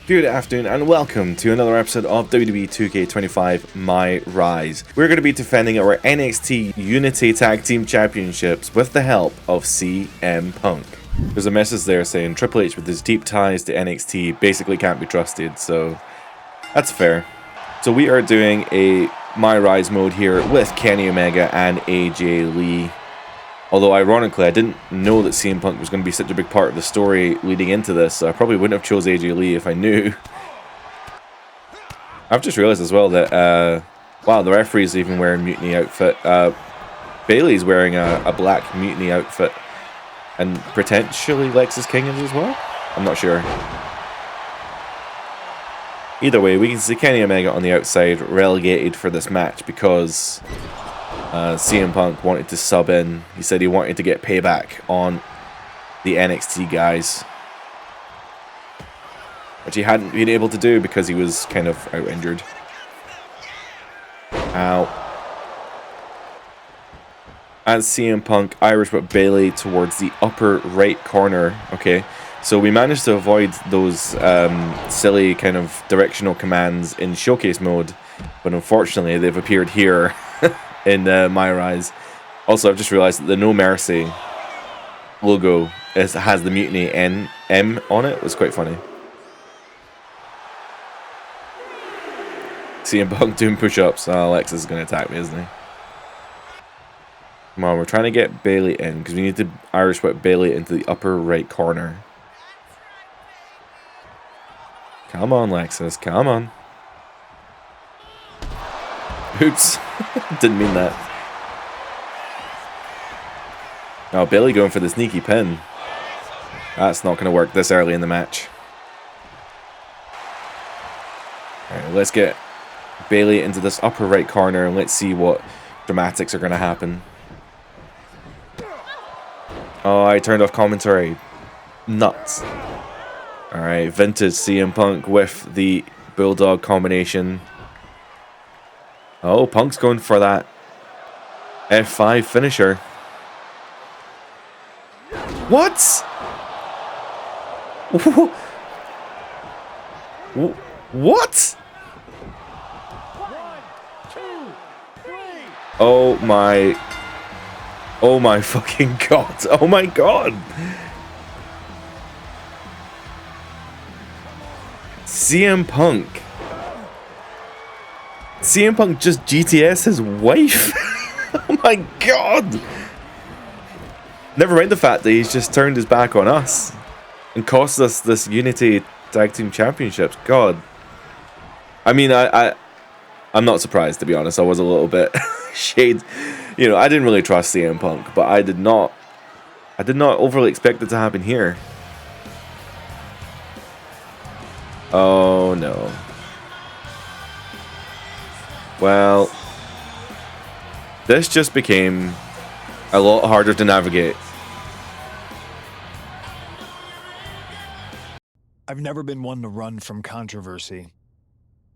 Good afternoon and welcome to another episode of WWE 2K25 MyRise. We're going to be defending our NXT Unity Tag Team Championships with the help of CM Punk. There's a message there saying Triple H with his deep ties to NXT basically can't be trusted, so that's fair. So we are doing a MyRise mode here with Kenny Omega and AJ Lee. Although, ironically, I didn't know that CM Punk was going to be such a big part of the story leading into this, so I probably wouldn't have chose AJ Lee if I knew. I've just realized as well that, wow, the referee's even wearing Mutiny outfit. Bayley's wearing a black Mutiny outfit. And potentially Lexis King is as well? I'm not sure. Either way, we can see Kenny Omega on the outside relegated for this match because CM Punk wanted to sub in. He said he wanted to get payback on the NXT guys, which he hadn't been able to do because he was kind of out injured. Ow. As CM Punk Irish whip Bayley towards the upper right corner. Okay, so we managed to avoid those silly kind of directional commands in showcase mode, but unfortunately they've appeared here in MyRise. Also, I've just realized that the No Mercy logo has the Mutiny M on it. It was quite funny. CM Punk doing push-ups. Lexis is going to attack me, isn't he? Come on, we're trying to get Bayley in because we need to Irish whip Bayley into the upper right corner. Come on, Lexis. Come on. Oops. Didn't mean that. Oh, Bayley going for the sneaky pin. That's not going to work this early in the match. Alright, let's get Bayley into this upper right corner and let's see what dramatics are going to happen. Oh, I turned off commentary. Nuts. Alright, vintage CM Punk with the Bulldog combination. Oh, Punk's going for that F5 finisher. What? What? Oh my fucking god. Oh my god. CM Punk just GTS his wife. Oh my god. Never mind the fact that he's just turned his back on us and cost us this Unity Tag Team Championships. God. I mean, I'm not surprised, to be honest. I was a little bit shade. You know, I didn't really trust CM Punk, but I did not overly expect it to happen here. Oh no. Well, this just became a lot harder to navigate. I've never been one to run from controversy.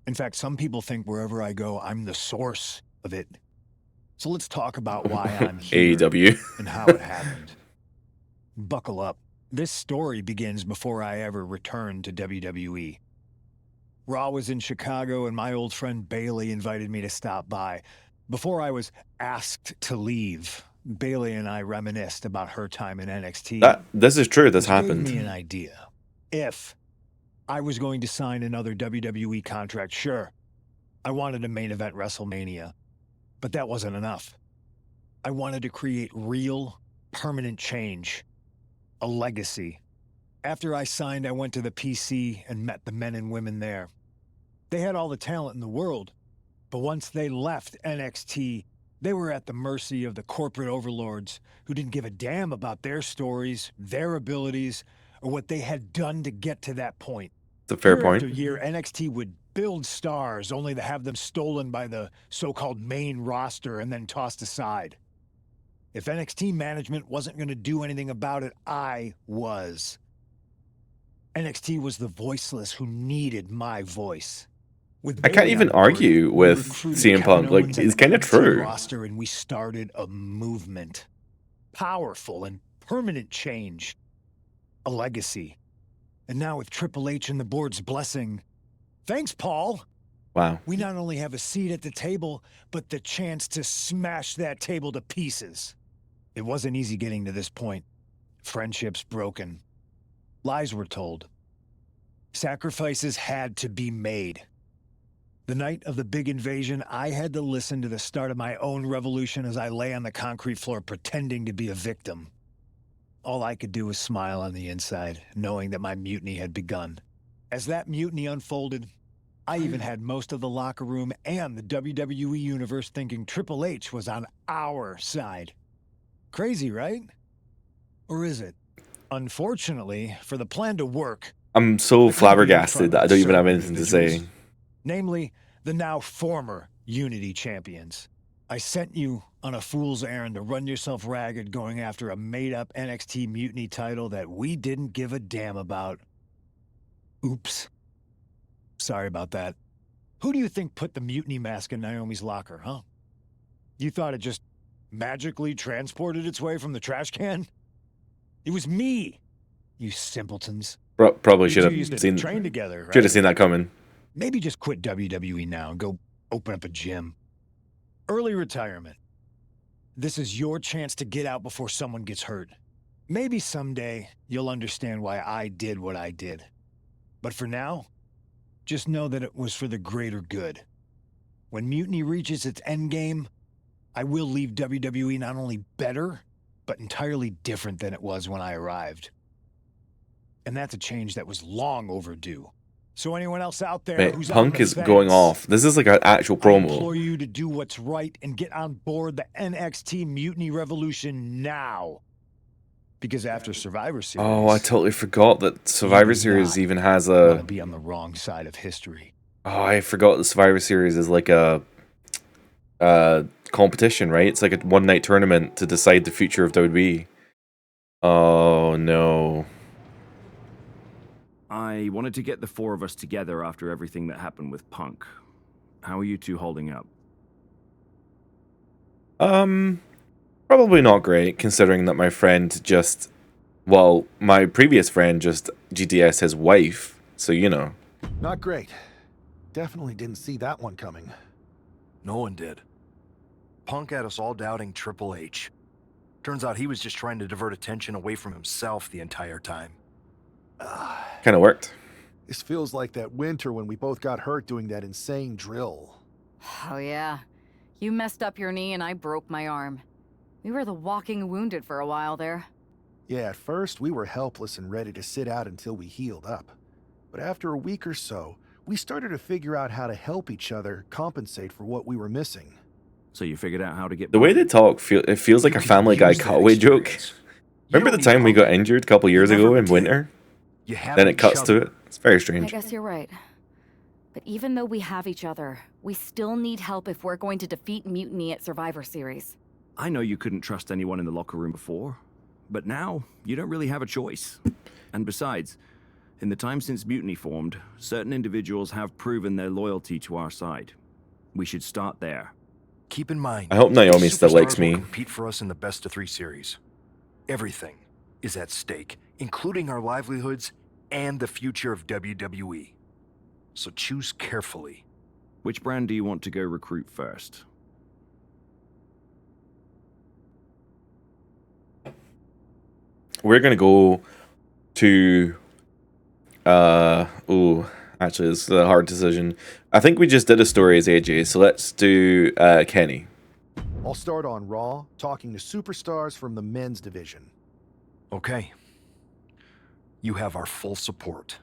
In fact, some people think wherever I go, I'm the source of it. So let's talk about why I'm here AEW. and how it happened. Buckle up. This story begins before I ever returned to WWE. Raw was in Chicago and my old friend Bayley invited me to stop by. Before I was asked to leave, Bayley and I reminisced about her time in NXT. This is true. This happened. Gave me an idea. If I was going to sign another WWE contract, sure, I wanted to main event WrestleMania, but that wasn't enough. I wanted to create real, permanent change, a legacy. After I signed, I went to the PC and met the men and women there. They had all the talent in the world, but once they left NXT, they were at the mercy of the corporate overlords who didn't give a damn about their stories, their abilities, or what they had done to get to that point. It's a fair point. Year after year, NXT would build stars only to have them stolen by the so-called main roster and then tossed aside. If NXT management wasn't going to do anything about it, I was. NXT was the voiceless who needed my voice. I can't even argue with CM Punk. Like, it's kind of true. Roster, and we started a movement. Powerful and permanent change. A legacy. And now with Triple H and the board's blessing, thanks, Paul. Wow. We not only have a seat at the table, but the chance to smash that table to pieces. It wasn't easy getting to this point. Friendships broken. Lies were told. Sacrifices had to be made. The night of the big invasion, I had to listen to the start of my own revolution as I lay on the concrete floor pretending to be a victim. All I could do was smile on the inside, knowing that my mutiny had begun. As that mutiny unfolded, I even had most of the locker room and the WWE Universe thinking Triple H was on our side. Crazy, right? Or is it? Unfortunately, for the plan to work, I'm so flabbergasted that I don't even have anything to say. Namely, the now former Unity champions. I sent you on a fool's errand to run yourself ragged going after a made-up NXT Mutiny title that we didn't give a damn about. Oops. Sorry about that. Who do you think put the Mutiny mask in Naomi's locker, huh? You thought it just magically transported its way from the trash can? It was me, you simpletons. Probably should have seen. Train together, right? Should have seen that coming. Maybe just quit WWE now and go open up a gym. Early retirement. This is your chance to get out before someone gets hurt. Maybe someday you'll understand why I did what I did. But for now, just know that it was for the greater good. When Mutiny reaches its endgame, I will leave WWE not only better, but entirely different than it was when I arrived. And that's a change that was long overdue. So anyone else out there who's Punk on the is fence, going off. This is like an actual I promo. implore you to do what's right and get on board the NXT Mutiny Revolution now. Because after Survivor Series... Oh, I totally forgot that Survivor Series even has a... be on the wrong side of history. Oh, I forgot the Survivor Series is like a competition, right? It's like a one-night tournament to decide the future of WWE. Oh, no. I wanted to get the four of us together after everything that happened with Punk. How are you two holding up? Probably not great, considering that my friend just... Well, my previous friend just GTS his wife, so you know. Not great. Definitely didn't see that one coming. No one did. Punk had us all doubting Triple H. Turns out he was just trying to divert attention away from himself the entire time. Kind of worked. This feels like that winter when we both got hurt doing that insane drill. Oh yeah. You messed up your knee and I broke my arm. We were the walking wounded for a while there. Yeah, at first we were helpless and ready to sit out until we healed up. But after a week or so, we started to figure out how to help each other compensate for what we were missing. So you figured out how to get... The way they talk, it feels like a Family Guy cutaway joke. Remember the time we got injured a couple years ago in winter? Then it cuts to it. It's very strange. I guess you're right. But even though we have each other, we still need help if we're going to defeat Mutiny at Survivor Series. I know you couldn't trust anyone in the locker room before, but now you don't really have a choice. And besides, in the time since Mutiny formed, certain individuals have proven their loyalty to our side. We should start there. Keep in mind, I hope Naomi still likes superstars will me. compete for us in the best of 3 series. Everything is at stake, including our livelihoods and the future of WWE. So choose carefully. Which brand do you want to go recruit first? We're gonna go to actually it's a hard decision. I think we just did a story as AJ, so let's do Kenny. I'll start on Raw, talking to superstars from the men's division. Okay. You have our full support.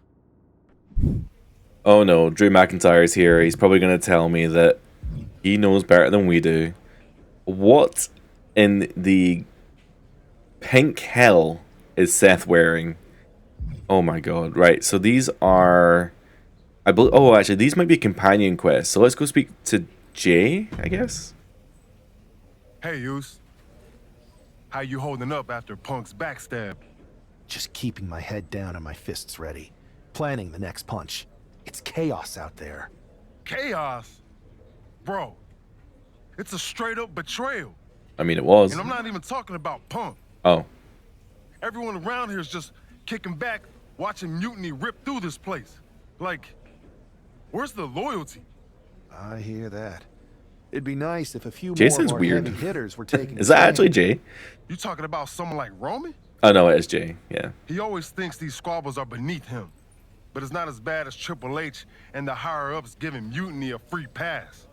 Oh no, Drew McIntyre's here. He's probably gonna tell me that he knows better than we do. What in the pink hell is Seth wearing? Oh my god, right, so these are... oh, actually, these might be companion quests, so let's go speak to Jey, I guess? Hey, Us. How you holding up after Punk's backstab? Just keeping my head down and my fists ready. Planning the next punch. It's chaos out there. Chaos? Bro, it's a straight-up betrayal. I mean, it was. And I'm not even talking about Punk. Oh. Everyone around here is just kicking back, watching Mutiny rip through this place. Like, where's the loyalty? I hear that. It'd be nice if a few Jason's more of our weird. heavy hitters were taking Is that a actually stand. Jey? You talking about someone like Roman? Oh no, it is Jey. Yeah. He always thinks these squabbles are beneath him. But it's not as bad as Triple H and the higher-ups giving Mutiny a free pass.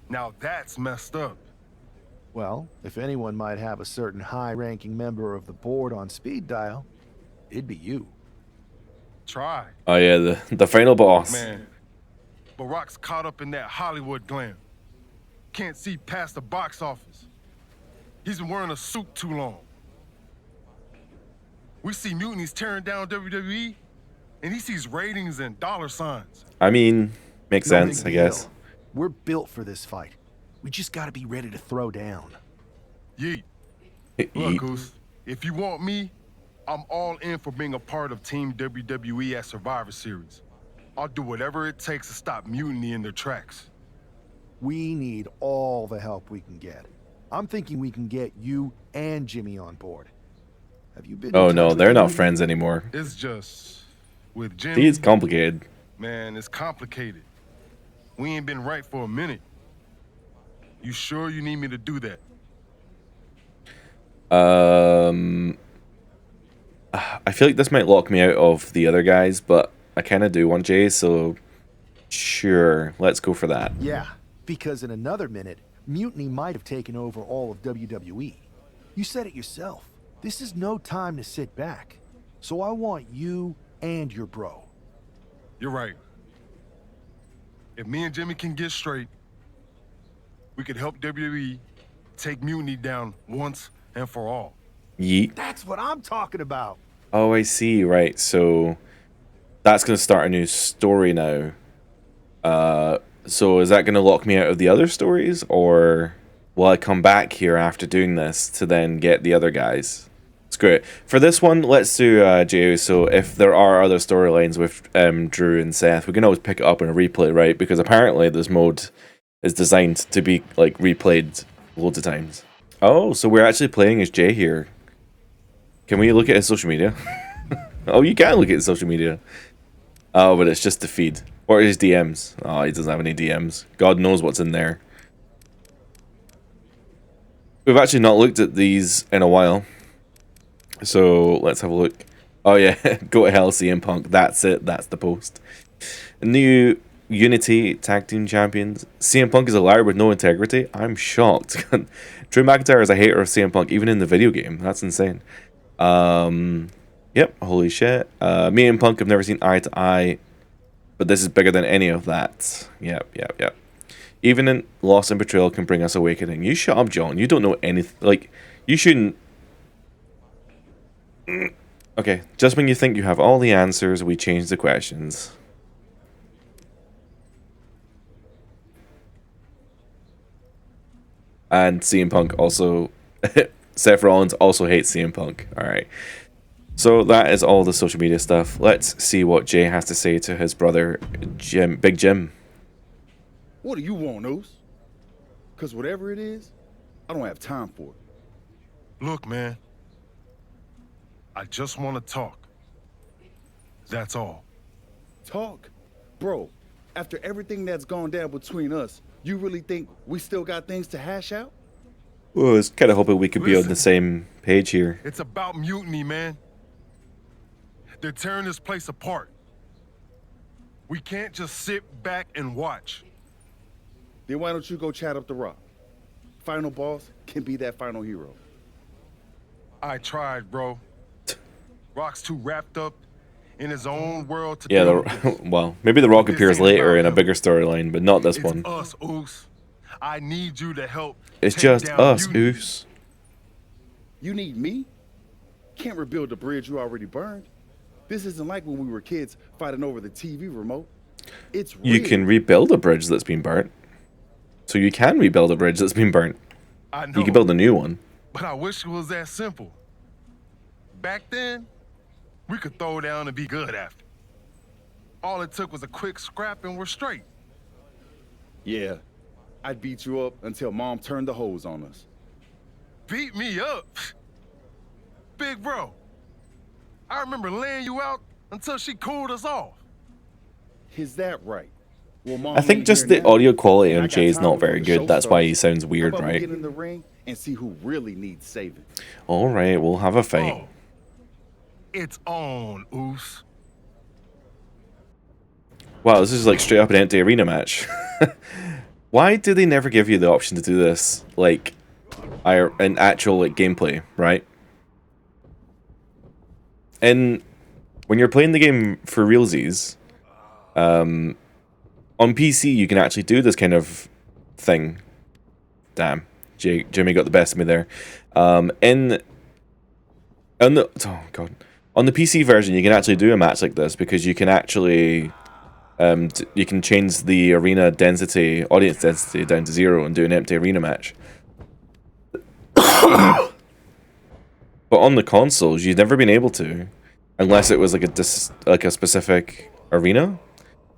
Now that's messed up. Well, if anyone might have a certain high-ranking member of the board on speed dial, it'd be you. Try. Oh yeah, the final boss. Man, Barack's caught up in that Hollywood glam. Can't see past the box office. He's been wearing a suit too long. We see Mutiny's tearing down WWE, and he sees ratings and dollar signs. I mean, makes No sense, I big guess. deal. We're built for this fight. We just gotta be ready to throw down. Yeet. Yeet. Look, Goose, if you want me, I'm all in for being a part of Team WWE at Survivor Series. I'll do whatever it takes to stop Mutiny in their tracks. We need all the help we can get. I'm thinking we can get you and Jimmy on board. Have you been in Oh touch no, with they're not Jimmy? friends anymore. It's just, with See, Jimmy, it's complicated. man, it's complicated. We ain't been right for a minute. You sure you need me to do that? I feel like this might lock me out of the other guys, but I kind of do want Jey, so sure, let's go for that. Yeah, because in another minute, Mutiny might have taken over all of WWE. You said it yourself. This is no time to sit back. So I want you and your bro. You're right. If me and Jimmy can get straight, we could help WWE take Mutiny down once and for all. Yeet. That's what I'm talking about. Oh, I see. Right, so that's going to start a new story now. So is that going to lock me out of the other stories, or will I come back here after doing this to then get the other guys? It's great. For this one, let's do Jey Uso. If there are other storylines with Drew and Seth, we can always pick it up in a replay, right? Because apparently this mode is designed to be like replayed loads of times. Oh, so we're actually playing as Jey here. Can we look at his social media? Oh, you can look at his social media. Oh, but it's just the feed. Or his DMs. Oh, he doesn't have any DMs. God knows what's in there. We've actually not looked at these in a while. So, let's have a look. Oh yeah, go to hell, CM Punk. That's it. That's the post. New Unity Tag Team Champions. CM Punk is a liar with no integrity. I'm shocked. Drew McIntyre is a hater of CM Punk, even in the video game. That's insane. Yep, holy shit. Me and Punk have never seen eye to eye, but this is bigger than any of that. Yep. Even in loss and betrayal can bring us awakening. You shut up, John. You don't know anything. Like, you shouldn't. Okay, just when you think you have all the answers, we change the questions. And CM Punk also... Seth Rollins also hates CM Punk. Alright. So that is all the social media stuff. Let's see what Jey has to say to his brother, Big Jim. What do you want, Oos? Because whatever it is, I don't have time for it. Look, man. I just want to talk. That's all. Talk? Bro, after everything that's gone down between us, you really think we still got things to hash out? Well, I was kind of hoping we could be on the same page here. It's about Mutiny, man. They're tearing this place apart. We can't just sit back and watch. Then why don't you go chat up the Rock? Final boss can be that final hero. I tried, bro. Rock's too wrapped up in his own world to Yeah, deal with this. well, maybe The Rock This appears ain't later about in a him. bigger storyline, but not this It's one. us, Oos. I need you to help. It's take just down us, Mutiny. Oos. You need me? Can't rebuild the bridge you already burned. This isn't like when we were kids fighting over the TV remote. It's real. You can rebuild a bridge that's been burnt. So you can rebuild a bridge that's been burnt. I know, You can build a new one. but I wish it was that simple. Back then, we could throw down and be good after. All it took was a quick scrap and we're straight. Yeah, I'd beat you up until Mom turned the hose on us. Beat me up. Big bro, I remember laying you out until she cooled us off. Is that right? Well, Mom I think ain't just here the now. audio quality I on got Jay's time not before very the good. show That's why he starts. sounds How weird, about we right? get in the ring and see who really needs saving? All right, we'll have a fight. Oh, it's on, Oos. Wow, this is like straight up an empty arena match. Why do they never give you the option to do this, like, an actual like gameplay, right? And when you're playing the game for realsies, on PC you can actually do this kind of thing. Damn, Jimmy got the best of me there. On the PC version, you can actually do a match like this because you can actually. You can change the arena density, audience density down to 0 and do an empty arena match. But on the consoles, you've never been able to, unless it was like a specific arena.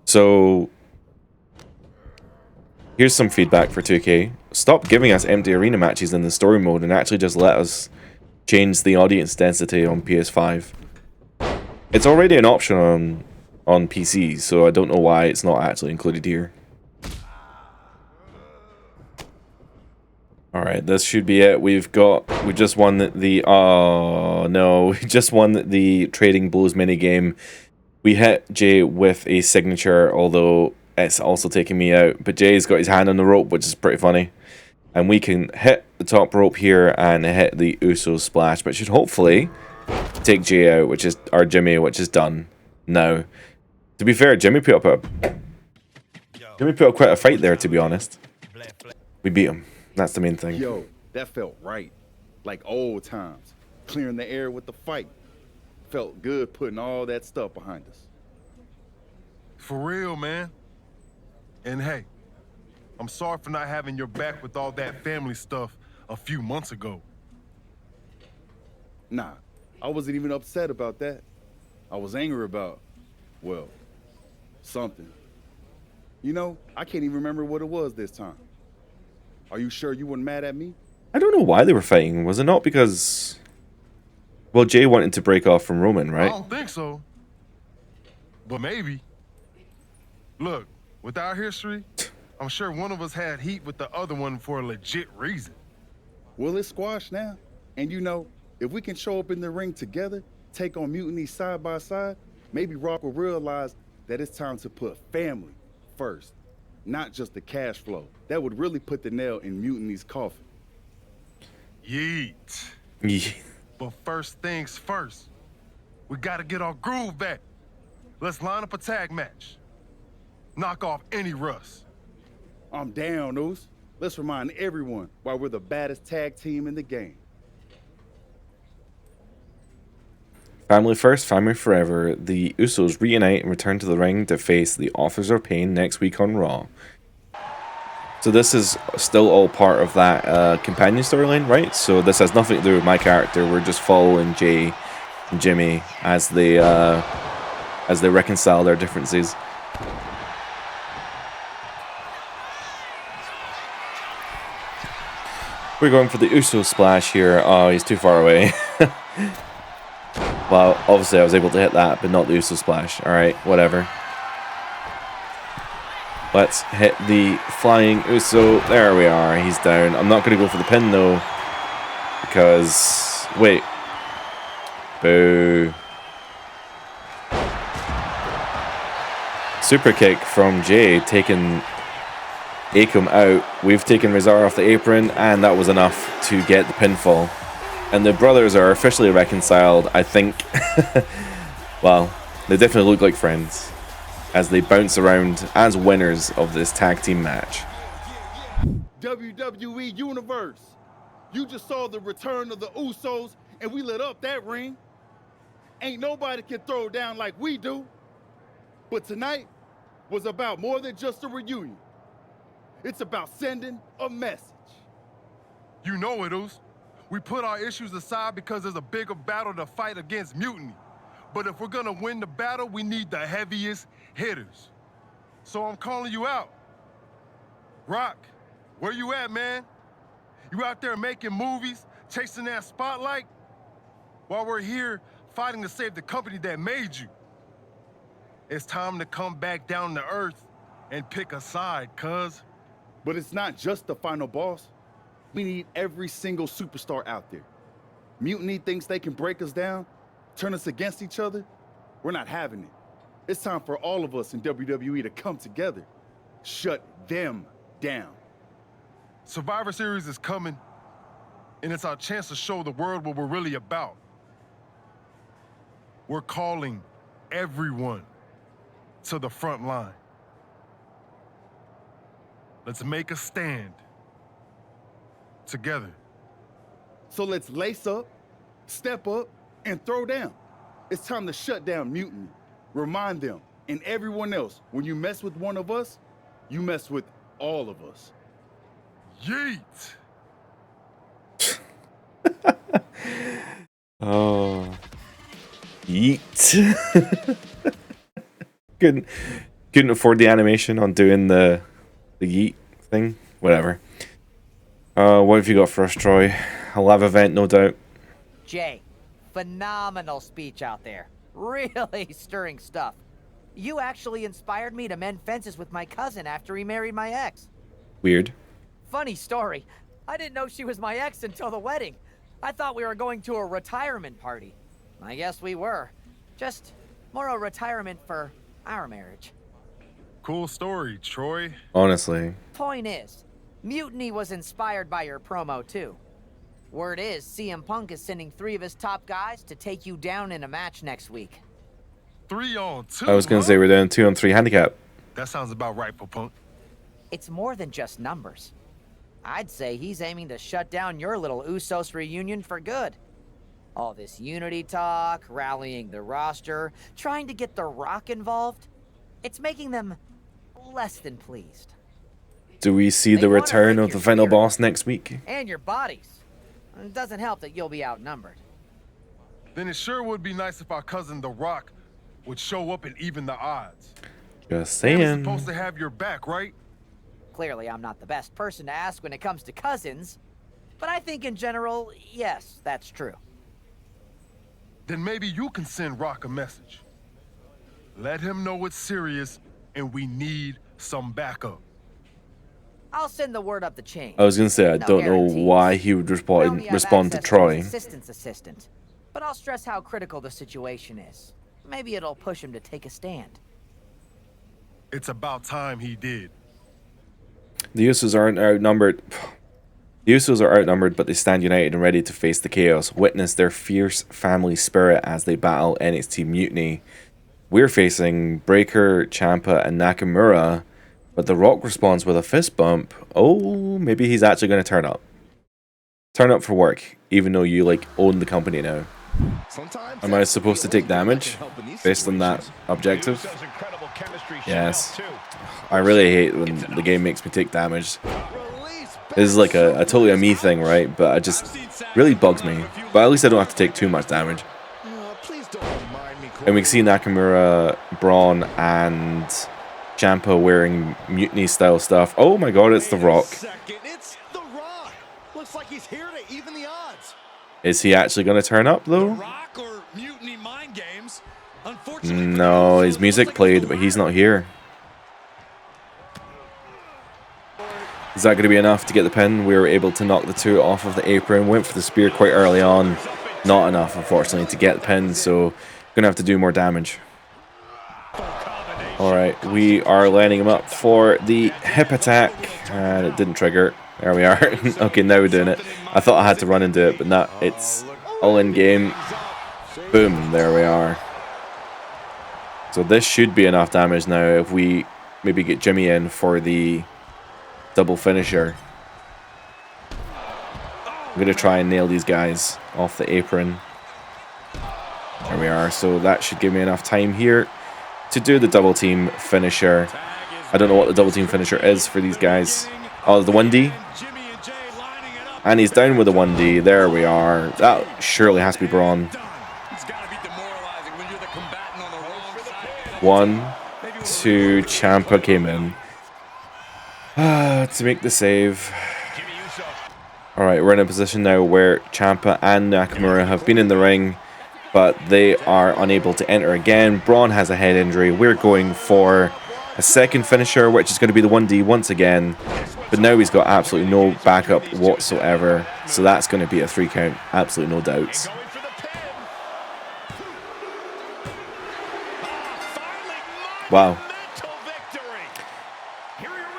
So here's some feedback for 2K. Stop giving us empty arena matches in the story mode and actually just let us change the audience density on PS5. It's already an option on PC, so I don't know why it's not actually included here. Alright, this should be it. We just won we just won the Trading Blows minigame. We hit Jey with a signature, although it's also taking me out. But Jay's got his hand on the rope, which is pretty funny. And we can hit the top rope here and hit the Usos splash, but should hopefully take Jey out, or Jimmy, which is done now. To be fair, Jimmy put up quite a fight there, to be honest. We beat him. That's the main thing. Yo, that felt right. Like old times. Clearing the air with the fight. Felt good putting all that stuff behind us. For real, man. And hey, I'm sorry for not having your back with all that family stuff a few months ago. Nah, I wasn't even upset about that. I was angry about, well, something. You know, I can't even remember what it was this time. Are you sure you weren't mad at me? I don't know why they were fighting. Was it not because... Well, Jey wanted to break off from Roman, right? I don't think so. But maybe. Look, with our history, I'm sure one of us had heat with the other one for a legit reason. Well, it's squashed now. And you know, if we can show up in the ring together, take on Mutiny side by side, maybe Rock will realize that it's time to put family first, not just the cash flow. That would really put the nail in Mutiny's coffin. Yeet. Yeah. But first things first, we gotta get our groove back. Let's line up a tag match. Knock off any rust. I'm down, Oos. Let's remind everyone why we're the baddest tag team in the game. Family first, family forever. The Usos reunite and return to the ring to face the Authors of Pain next week on Raw. So this is still all part of that companion storyline, right? So this has nothing to do with my character. We're just following Jey and Jimmy as they reconcile their differences. We're going for the Uso splash here. Oh, he's too far away. Well, obviously I was able to hit that, but not the Uso splash. Alright, whatever. Let's hit the flying Uso. There we are. He's down. I'm not going to go for the pin, though. Because... Wait. Boo. Super kick from Jey, taking Akam out. We've taken Rezar off the apron, and that was enough to get the pinfall. And the brothers are officially reconciled, I think. Well, they definitely look like friends as they bounce around as winners of this tag team match. WWE Universe, you just saw the return of the Usos, and we lit up that ring. Ain't nobody can throw down like we do. But tonight was about more than just a reunion. It's about sending a message. You know it, Oos. We put our issues aside because there's a bigger battle to fight against Mutiny. But if we're gonna win the battle, we need the heaviest hitters. So I'm calling you out. Rock, where you at, man? You out there making movies, chasing that spotlight? While we're here fighting to save the company that made you. It's time to come back down to earth and pick a side, cuz. But it's not just the final boss. We need every single superstar out there. Mutiny thinks they can break us down, turn us against each other. We're not having it. It's time for all of us in WWE to come together. Shut them down. Survivor Series is coming, and it's our chance to show the world what we're really about. We're calling everyone to the front line. Let's make a stand together. So let's lace up, step up, and throw down. It's time to shut down Mutiny. Remind them and everyone else, when you mess with one of us, you mess with all of us. Yeet! Oh. Yeet. couldn't afford the animation on doing the yeet thing. Whatever. What have you got for us, Troy? A live event, no doubt. Jay, phenomenal speech out there. Really stirring stuff. You actually inspired me to mend fences with my cousin after he married my ex. Weird. Funny story. I didn't know she was my ex until the wedding. I thought we were going to a retirement party. I guess we were. Just more a retirement for our marriage. Cool story, Troy. Honestly. Point is, Mutiny was inspired by your promo too. Word is, CM Punk is sending 3 of his top guys to take you down in a match next week. 3-on-2. I was going to say we're doing 2-on-3 handicap. That sounds about right for Punk. It's more than just numbers. I'd say he's aiming to shut down your little Usos reunion for good. All this unity talk, rallying the roster, trying to get The Rock involved. It's making them less than pleased. Do we see the return of the final boss next week? And your bodies. It doesn't help that you'll be outnumbered. Then it sure would be nice if our cousin The Rock would show up and even the odds. Just He was saying. supposed to have your back, right? Clearly, I'm not the best person to ask when it comes to cousins, but I think in general, yes, that's true. Then maybe you can send Rock a message. Let him know it's serious and we need some backup. I'll send the word up the chain. I was going to say, I No don't know guarantees. why he would I only have respond to access Troy. his assistant's assistant, but I'll stress how critical the situation is. Maybe it'll push him to take a stand. It's about time he did. The Usos aren't outnumbered. The Usos are outnumbered, but they stand united and ready to face the chaos. Witness their fierce family spirit as they battle NXT Mutiny. We're facing Breaker, Ciampa, and Nakamura, but The Rock responds with a fist bump. Oh, maybe he's actually going to turn up. Turn up for work, even though you own the company now. Am I supposed to take damage based on that objective? Yes. I really hate when the game makes me take damage. This is like a totally a me thing, right? But it just really bugs me. But at least I don't have to take too much damage. And we can see Nakamura, Bron, and Ciampa wearing Mutiny style stuff. Oh my god, it's The Rock. It's The Rock. Looks like he's here to even the odds. Is he actually going to turn up though? Rock or Mutiny mind games? No, his music played, but he's not here. Is that going to be enough to get the pin? We were able to knock the 2 off of the apron. Went for the spear quite early on. Not enough, unfortunately, to get the pin, so going to have to do more damage. Alright, we are lining him up for the hip attack, and it didn't trigger. There we are. Okay, now we're doing it. I thought I had to run and do it, but not. It's all in game. Boom, there we are. So this should be enough damage now if we maybe get Jimmy in for the double finisher. I'm going to try and nail these guys off the apron. There we are. So that should give me enough time here to do the double team finisher. I don't know what the double team finisher is for these guys. Oh, the 1D. And he's down with the 1D. There we are. That surely has to be Bron. 1, 2, Ciampa came in. To make the save. Alright, we're in a position now where Ciampa and Nakamura have been in the ring. but they are unable to enter again. Bron has a head injury. We're going for a second finisher, which is going to be the 1D once again. But now he's got absolutely no backup whatsoever. So that's going to be a 3 count. Absolutely no doubts. Wow.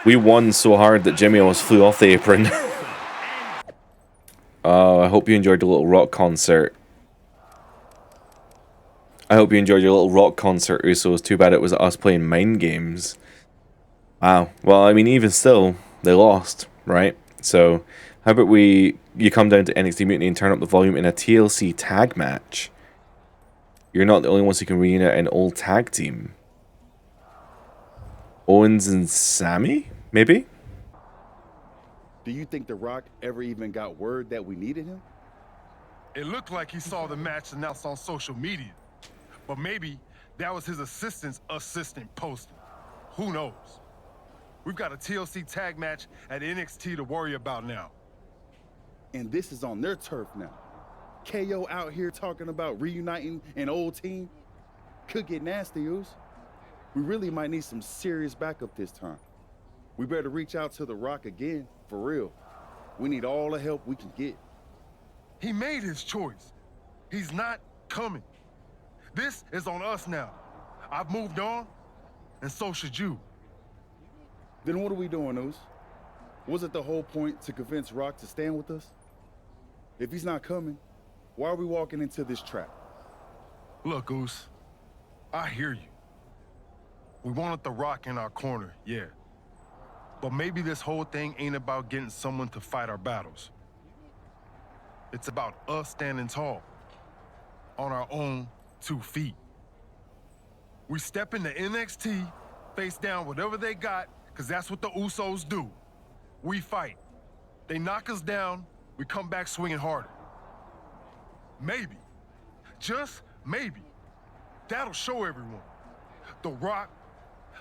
We won so hard that Jimmy almost flew off the apron. Oh, I hope you enjoyed the little rock concert. I hope you enjoyed your little rock concert, Usos. Too bad it was us playing mind games. Wow. Well, I mean, even still, they lost, right? So, how about you come down to NXT Mutiny and turn up the volume in a TLC tag match? You're not the only ones who can reunite an old tag team. Owens and Sami, maybe? Do you think The Rock ever even got word that we needed him? It looked like he saw the match announced on social media. But maybe that was his assistant's assistant posting. Who knows? We've got a TLC tag match at NXT to worry about now. And this is on their turf now. KO out here talking about reuniting an old team. Could get nasty, Us. We really might need some serious backup this time. We better reach out to The Rock again, for real. We need all the help we can get. He made his choice. He's not coming. This is on us now. I've moved on, and so should you. Then what are we doing, Us? Was it the whole point to convince Rock to stand with us? If he's not coming, why are we walking into this trap? Look, Us, I hear you. We wanted The Rock in our corner, yeah. But maybe this whole thing ain't about getting someone to fight our battles. It's about us standing tall, on our own 2 feet. We step into NXT, face down whatever they got, because that's what the Usos do. We fight. They knock us down, we come back swinging harder. Maybe, just maybe, that'll show everyone. The Rock,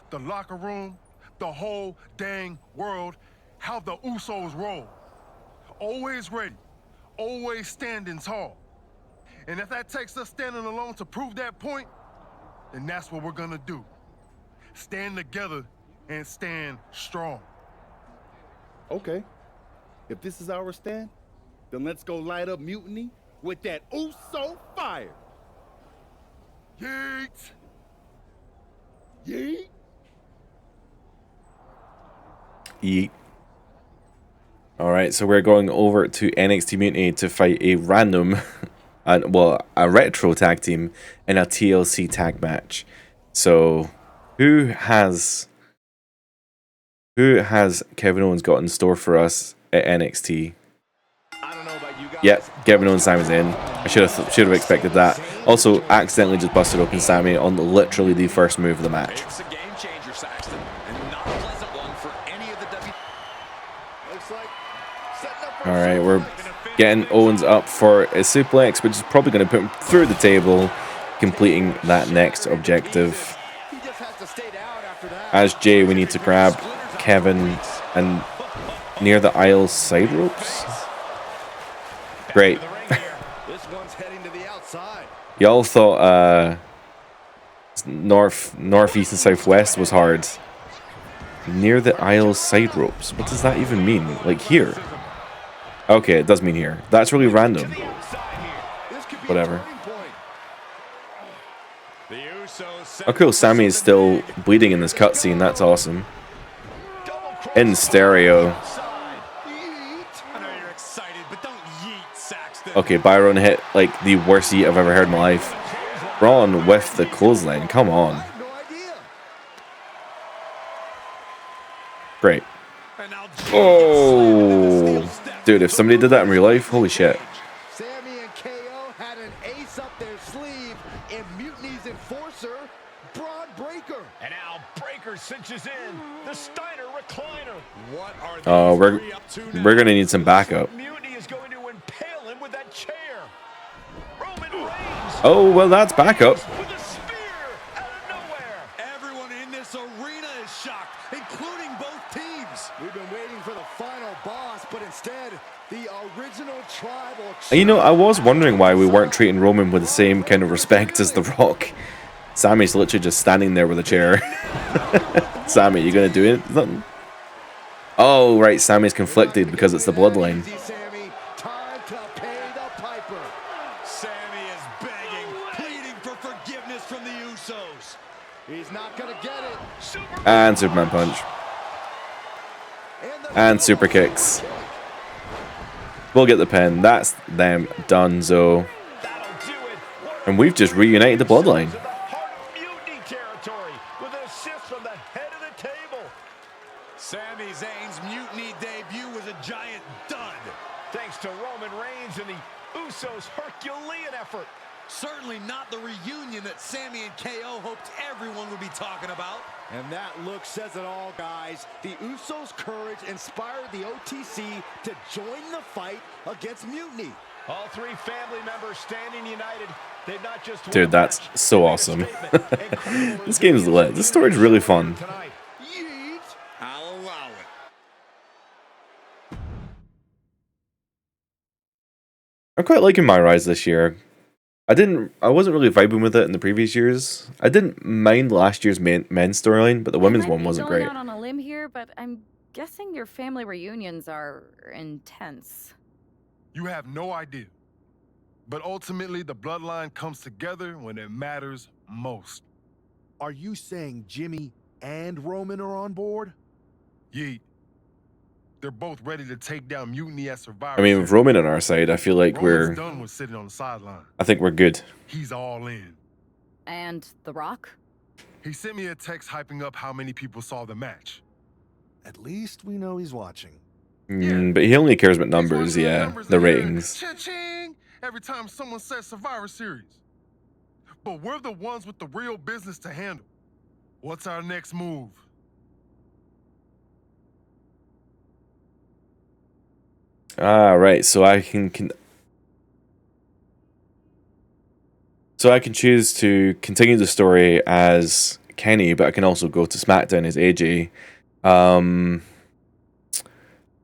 the locker room, the whole dang world, how the Usos roll. Always ready, always standing tall. And if that takes us standing alone to prove that point, then that's what we're gonna do. Stand together and stand strong. Okay. If this is our stand, then let's go light up Mutiny with that Uso fire. Yeet! Yeet! Yeet. Alright, so we're going over to NXT Mutiny to fight a random, a retro tag team in a TLC tag match. So, who has Kevin Owens got in store for us at NXT? Yep, Kevin Owens Sami's in. I should have expected that. Also, accidentally just busted open Sami on literally the first move of the match. It's a game changer, Saxton, and not a pleasant one for any of the Looks like setting up for Alright, we're getting Owens up for a suplex, which is probably going to put him through the table, completing that next objective. He just has to stay down after that. As Jey, we need to grab Kevin and near the aisle side ropes. Great. This one's heading to the outside. Y'all thought north, northeast, and southwest was hard. Near the aisle side ropes. What does that even mean? Like here? Okay, it does mean here. That's really random. Whatever. Oh cool, Sami is still bleeding in this cutscene. That's awesome. In stereo. Okay, Byron hit like the worst yeet I've ever heard in my life. Bron with the clothesline. Come on. Great. Oh, dude! If somebody did that in real life, holy shit. Sami and KO had an ace up their sleeve in Mutiny's enforcer, Bron Breakker. And now Breakker cinches in the Steiner recliner. What are they? Oh, we're gonna need some backup. Mutiny is going to impale him with that chair. Roman Reigns. Oh well, that's backup. With a spear out of nowhere. Everyone in this arena is shocked including both teams. We've been waiting for the final boss, but instead, the original tribal... You know, I was wondering why we weren't treating Roman with the same kind of respect as The Rock. Sami's literally just standing there with a chair. Sami, you gonna do it? Nothing. Oh, right, Sami's conflicted because it's the bloodline. Time to pay the piper. Sami is begging, pleading for forgiveness from the Usos. He's not gonna get it. And Superman punch. And super kicks. We'll get the pin. That's them donezo. And we've just reunited the bloodline. Sami Zayn's Mutiny debut was a giant dud. Thanks to Roman Reigns and the Usos' Herculean effort. Certainly not the reunion that Sami and KO hoped everyone would be talking about. And that look says it all, guys. The Usos' courage inspired the OTC to join the fight against Mutiny. All three family members standing united. They've not just... Dude, that's so awesome. This game's lit. This story's really fun. I'll allow it. I'm quite liking MyRise this year. I wasn't really vibing with it in the previous years. I didn't mind last year's men's storyline, but the women's one wasn't great. I'm out on a limb here, but I'm guessing your family reunions are intense. You have no idea. But ultimately, the bloodline comes together when it matters most. Are you saying Jimmy and Roman are on board? Yeet. They're both ready to take down Mutiny at Survivor. I mean, with Roman on our side, I feel like Roman's done with sitting on the sideline. I think we're good. He's all in. And The Rock? He sent me a text hyping up how many people saw the match. At least we know he's watching. But he only cares about numbers, yeah, the ratings. Cha-ching! Every time someone says Survivor Series. But we're the ones with the real business to handle. What's our next move? Right, so I can choose to continue the story as Kenny, but I can also go to SmackDown as AJ. I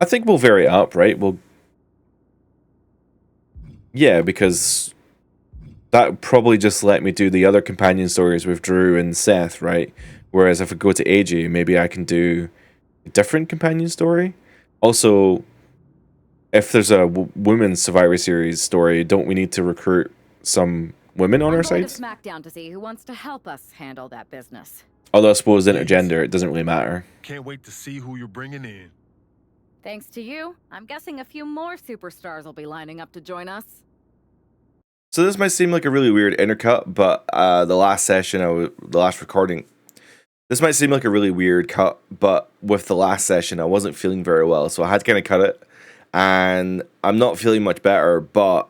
think we'll vary it up, right? Yeah, because that would probably just let me do the other companion stories with Drew and Seth, right? Whereas if I go to AJ, maybe I can do a different companion story. Also, if there's a women's Survivor Series story, don't we need to recruit some women on our side? I'm going to SmackDown to see who wants to help us handle that business. Although I suppose intergender, it doesn't really matter. Can't wait to see who you're bringing in. Thanks to you, I'm guessing a few more superstars will be lining up to join us. So this might seem like a really weird intercut, but the last recording, this might seem like a really weird cut, but with the last session, I wasn't feeling very well, so I had to kind of cut it. And I'm not feeling much better, but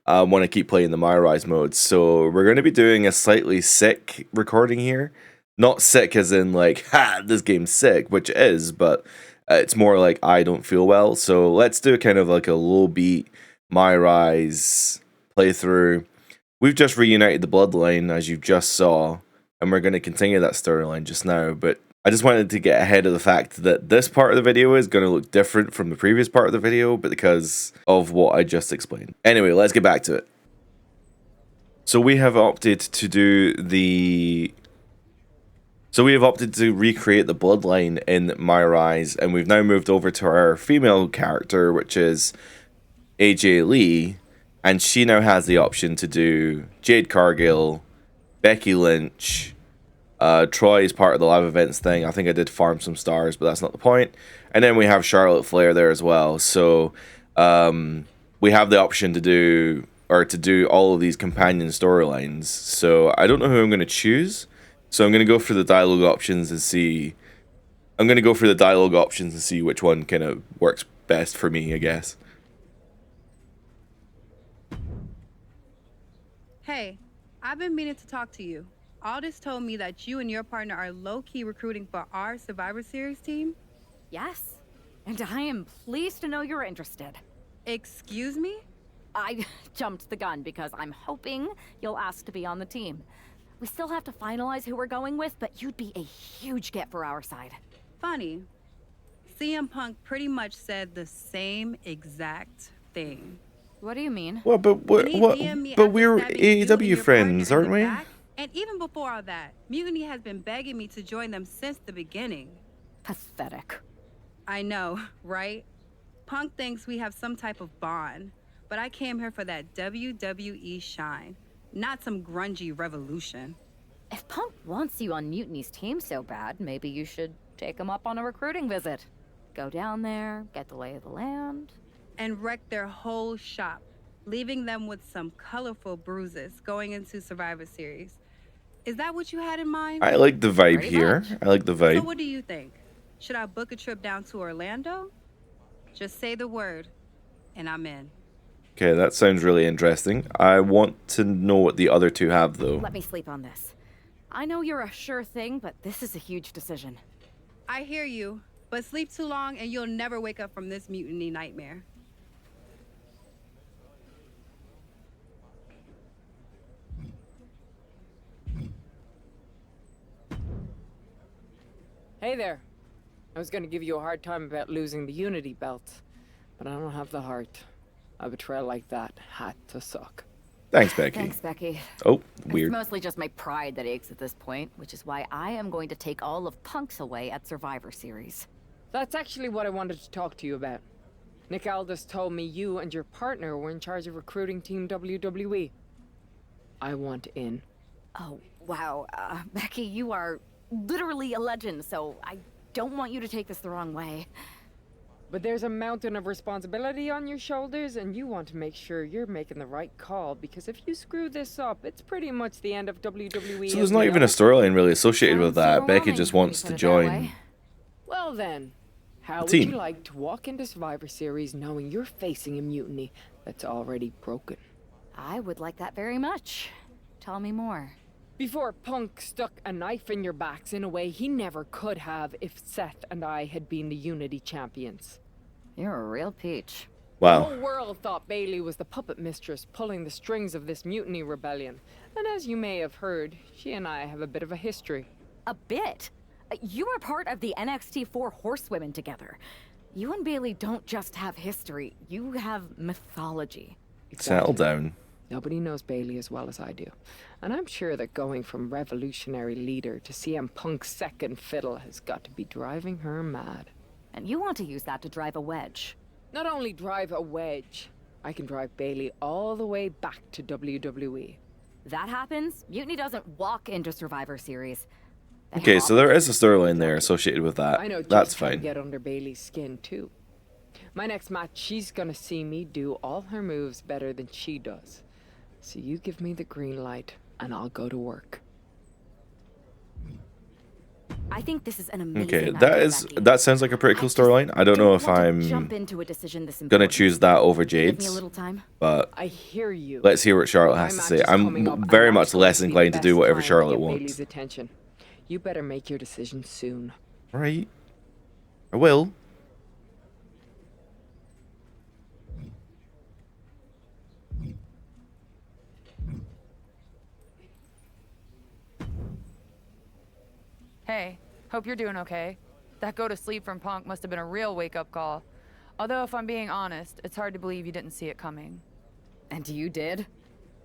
I want to keep playing the MyRise mode. So we're going to be doing a slightly sick recording here. Not sick as in like, ha, this game's sick, which it is, but it's more like I don't feel well. So let's do kind of like a low beat MyRise playthrough. We've just reunited the bloodline, as you just saw, and we're going to continue that storyline just now, but I just wanted to get ahead of the fact that this part of the video is going to look different from the previous part of the video, but because of what I just explained. Anyway, let's get back to it. So we have opted to recreate the bloodline in MyRise, and we've now moved over to our female character, which is AJ Lee, and she now has the option to do Jade Cargill, Becky Lynch, Troy is part of the live events thing. I think I did farm some stars, but that's not the point. And then we have Charlotte Flair there as well. So we have the option to do all of these companion storylines. So I don't know who I'm going to choose. So I'm going to go for the dialogue options and see. I'm going to go for the dialogue options and see which one kind of works best for me, I guess. Hey, I've been meaning to talk to you. Aldous told me that you and your partner are low-key recruiting for our Survivor Series team. Yes, and I am pleased to know you're interested. Excuse me? I jumped the gun because I'm hoping you'll ask to be on the team. We still have to finalize who we're going with, but you'd be a huge get for our side. Funny. CM Punk pretty much said the same exact thing. What do you mean? Well, but When he DM'd me but after we're stabbing you and AEW your friends, partner in aren't the we? back, and even before all that, Mutiny has been begging me to join them since the beginning. Pathetic. I know, right? Punk thinks we have some type of bond, but I came here for that WWE shine, not some grungy revolution. If Punk wants you on Mutiny's team so bad, maybe you should take him up on a recruiting visit. Go down there, get the lay of the land. And wreck their whole shop, leaving them with some colorful bruises going into Survivor Series. Is that what you had in mind? I like the vibe Pretty here. much. I like the So vibe. what do you think? Should I book a trip down to Orlando? Just say the word, and I'm in. Okay, that sounds really interesting. I want to know what the other two have, though. Let me sleep on this. I know you're a sure thing, but this is a huge decision. I hear you, but sleep too long and you'll never wake up from this mutiny nightmare. Hey there. I was gonna give you a hard time about losing the Unity belt, but I don't have the heart. A betrayal like that had to suck. Thanks, Becky. Thanks, Becky. Oh, weird. It's mostly just my pride that aches at this point, which is why I am going to take all of Punk's away at Survivor Series. That's actually what I wanted to talk to you about. Nick Aldis told me you and your partner were in charge of recruiting Team WWE. I want in. Oh, wow. Becky, you are literally a legend, so I don't want you to take this the wrong way. But there's a mountain of responsibility on your shoulders, and you want to make sure you're making the right call, because if you screw this up, it's pretty much the end of WWE. So there's not even a storyline really associated with that. Becky just wants to join. Well then, how would team. you like to walk into Survivor Series knowing you're facing a mutiny that's already broken? I would like that very much. Tell me more. Before Punk stuck a knife in your backs in a way he never could have if Seth and I had been the Unity champions. You're a real peach. The Wow. whole world thought Bayley was the puppet mistress pulling the strings of this mutiny rebellion. And as you may have heard, she and I have a bit of a history. A bit? You are part of the NXT 4 Horsewomen together. You and Bayley don't just have history, you have mythology. Settle down. Nobody knows Bayley as well as I do. And I'm sure that going from revolutionary leader to CM Punk's second fiddle has got to be driving her mad. And you want to use that to drive a wedge. Not only drive a wedge, I can drive Bayley all the way back to WWE. That happens, Mutiny doesn't walk into Survivor Series. They Okay, hop. so there is a storyline there associated with that. I know just That's how to fine. get under Bayley's skin too. My next match, she's gonna see me do all her moves better than she does. So you give me the green light, and I'll go to work. I think this is an amazing Okay, idea, Becky. that sounds like a pretty cool storyline. I don't know if want to I'm jump into a decision this gonna important. choose that over Give me a Jade's, little time. but I hear you. let's hear what Charlotte has to My say. match is coming up, I'm and very that's much going less to be the inclined to do best whatever time Charlotte get wants. Bayley's attention. You better make your decision soon. Right. I will. Hey, hope you're doing okay. That go to sleep from Punk must have been a real wake-up call. Although, if I'm being honest, it's hard to believe you didn't see it coming. And you did?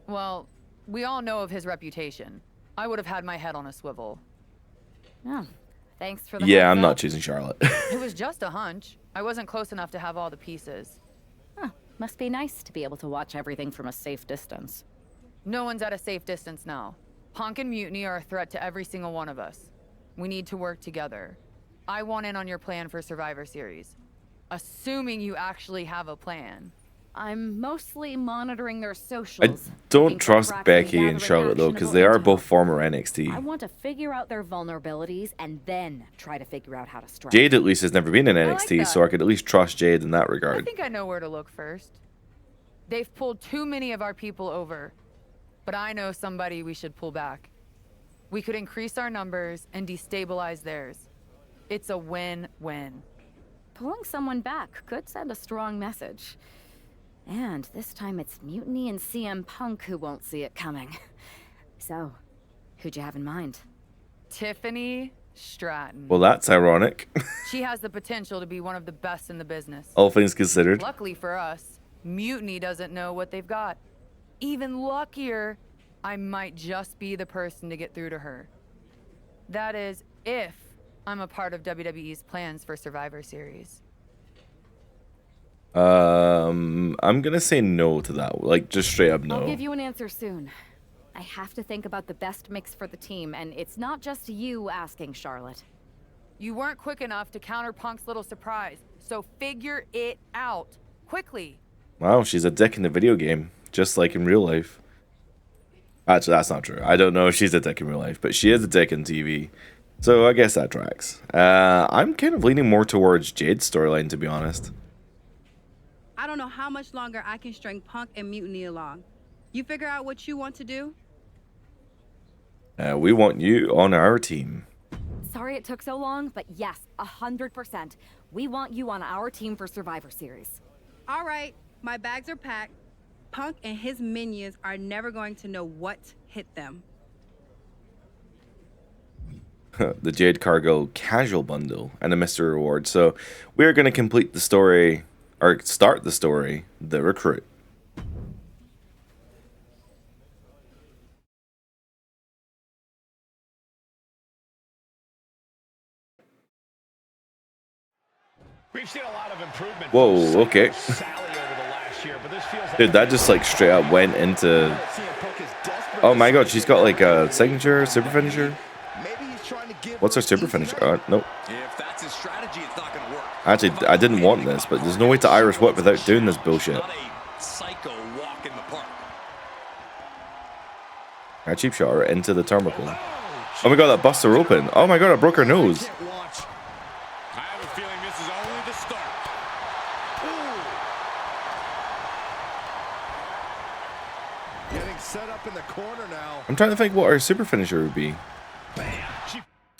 Well, we all know of his reputation. I would have had my head on a swivel. Oh, thanks for the Yeah, heads I'm not up. choosing Charlotte. It was just a hunch. I wasn't close enough to have all the pieces. Huh, must be nice to be able to watch everything from a safe distance. No one's at a safe distance now. Punk and Mutiny are a threat to every single one of us. We need to work together. I want in on your plan for Survivor Series. Assuming you actually have a plan. I'm mostly monitoring their I socials. don't looking for trust cracks Becky and and Charlotte though, because actionable they are intel. both former I NXT. want to figure out their vulnerabilities and then try to figure out how to strike. Jade at least has never been in like NXT, that. so I could at least trust Jade in that I regard. think I know where to look first. They've pulled too many of our people over. But I know somebody we should pull back. We could increase our numbers and destabilize theirs. It's a win-win. Pulling someone back could send a strong message. And this time it's Mutiny and CM Punk who won't see it coming. So, who'd you have in mind? Tiffany Stratton. Well, that's ironic. She has the potential to be one of the best in the business. All things considered. Luckily for us, Mutiny doesn't know what they've got. Even luckier, I might just be the person to get through to her. That is, if I'm a part of WWE's plans for Survivor Series. I'm gonna say no to that. Like, just straight up no. I'll give you an answer soon. I have to think about the best mix for the team, and it's not just you asking, Charlotte. You weren't quick enough to counter Punk's little surprise, so figure it out quickly. Wow, she's a dick in the video game, just like in real life. Actually, that's not true. I don't know if she's a dick in real life, but she is a dick in TV. So I guess that tracks. I'm kind of leaning more towards Jade's storyline, to be honest. I don't know how much longer I can string Punk and Mutiny along. You figure out what you want to do? We want you on our team. Sorry it took so long, but yes, 100%. We want you on our team for Survivor Series. All right, my bags are packed. Punk and his minions are never going to know what hit them. The Jade Cargill casual bundle and a mystery reward. So we're going to complete the story, or start the story, The Recruit. We've seen a lot of improvement. Whoa, okay. Dude, that just like straight up went into... Oh my god, she's got like a signature, super finisher. What's her super finisher? Nope. Actually, I didn't want this, but there's no way to Irish whip without doing this bullshit. I cheap shot her into the turnbuckle. Oh my god, that busts her open. Oh my god, I broke her nose. I'm trying to think what our super finisher would be.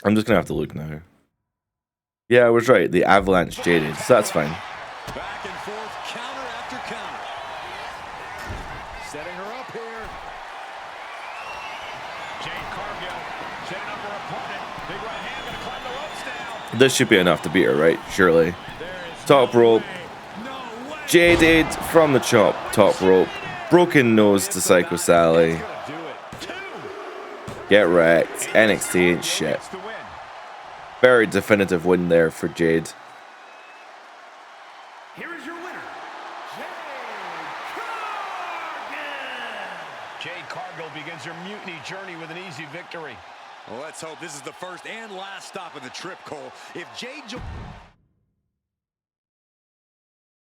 I'm just gonna have to look now. Yeah, I was right. The Avalanche Jaded, so that's fine. Back and forth, counter after counter. Setting her up here. Jade Cargill setting up her opponent. Big right hand gonna climb the ropes now. This should be enough to beat her, right? Surely. Top rope. Jaded from the top rope. Broken nose to Psycho Sally. Get wrecked. NXT ain't shit. Very definitive win there for Jade. Here is your winner, Jade Cargill begins her Mutiny journey with an easy victory. Well, let's hope this is the first and last stop of the trip, Cole. If Jade...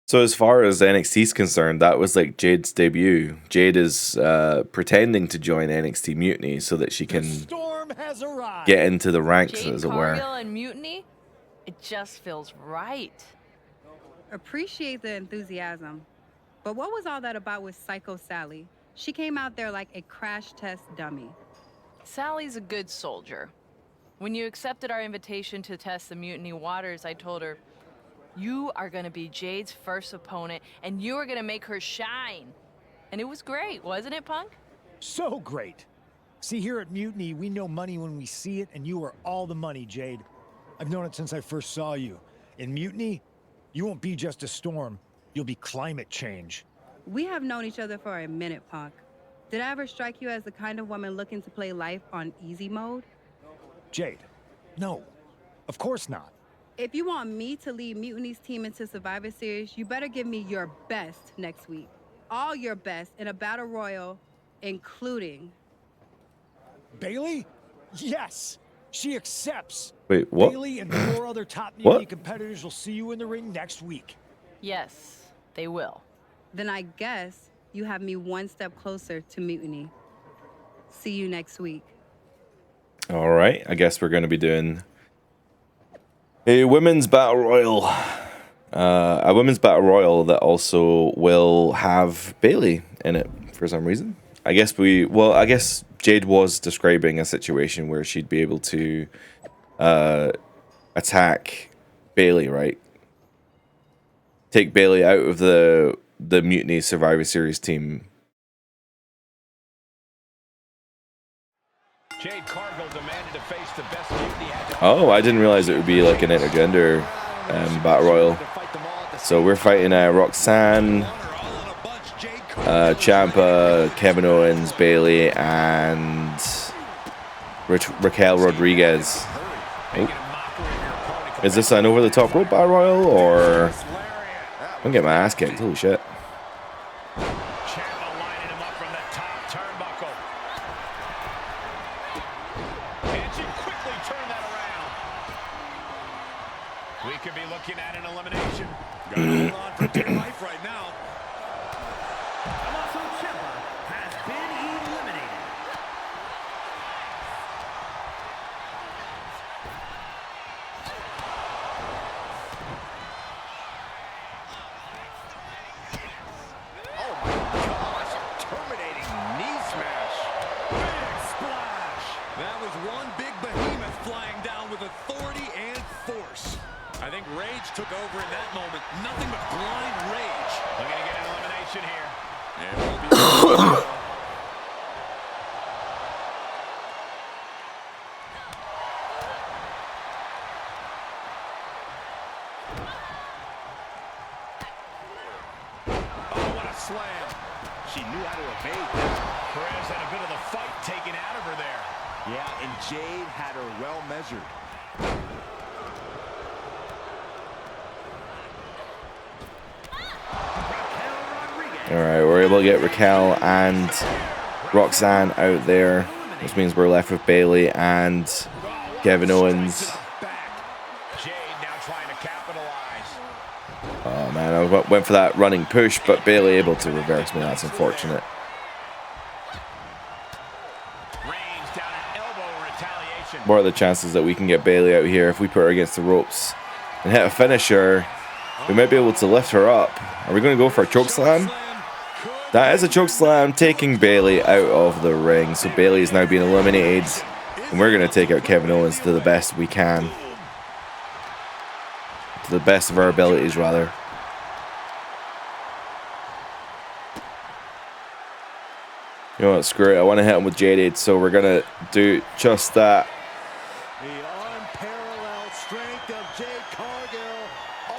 So as far as NXT is concerned, that was like Jade's debut. Jade is pretending to join NXT Mutiny so that she can get into the ranks, Jade as it were. Cargill and Mutiny? It just feels right. Appreciate the enthusiasm. But what was all that about with Psycho Sally? She came out there like a crash test dummy. Sally's a good soldier. When you accepted our invitation to test the Mutiny waters, I told her, you are going to be Jade's first opponent, and you are going to make her shine. And it was great, wasn't it, Punk? So great. See, here at Mutiny, we know money when we see it, and you are all the money, Jade. I've known it since I first saw you. In Mutiny, you won't be just a storm. You'll be climate change. We have known each other for a minute, Punk. Did I ever strike you as the kind of woman looking to play life on easy mode? Jade, no. Of course not. If you want me to lead Mutiny's team into Survivor Series, you better give me your best next week. All your best in a battle royal, including... Bayley? Yes! She accepts. Wait, what? Bayley and 4 other top Mutiny competitors will see you in the ring next week. Yes, they will. Then I guess you have me one step closer to Mutiny. See you next week. All right, I guess we're going to be doing a women's battle royal. A women's battle royal that also will have Bayley in it for some reason. I guess Jade was describing a situation where she'd be able to attack Bayley, right? Take Bayley out of the Mutiny Survivor Series team. Jade Cargill demanded to face the best Mutiny had to Oh, I didn't realize it would be like an intergender battle royal. So we're fighting Roxanne, Ciampa, Kevin Owens, Bayley, and Raquel Rodriguez. Oh. Is this an over the top rope battle royal, or I'm gonna get my ass kicked? Holy shit! She knew how to evade that. Perez had a bit of the fight taken out of her there. Yeah, and Jade had her well measured. Alright, we're able to get Raquel and Roxanne out there, which means we're left with Bayley and Kevin Owens. Oh man, I went for that running push, but Bayley able to reverse me. That's unfortunate. What are the chances that we can get Bayley out here if we put her against the ropes and hit a finisher? We might be able to lift her up. Are we going to go for a chokeslam? That is a chokeslam, taking Bayley out of the ring. So Bayley is now being eliminated, and we're going to take out Kevin Owens to the best we can. To the best of our abilities, rather. You know what, screw it. I want to hit him with Jade, so we're going to do just that.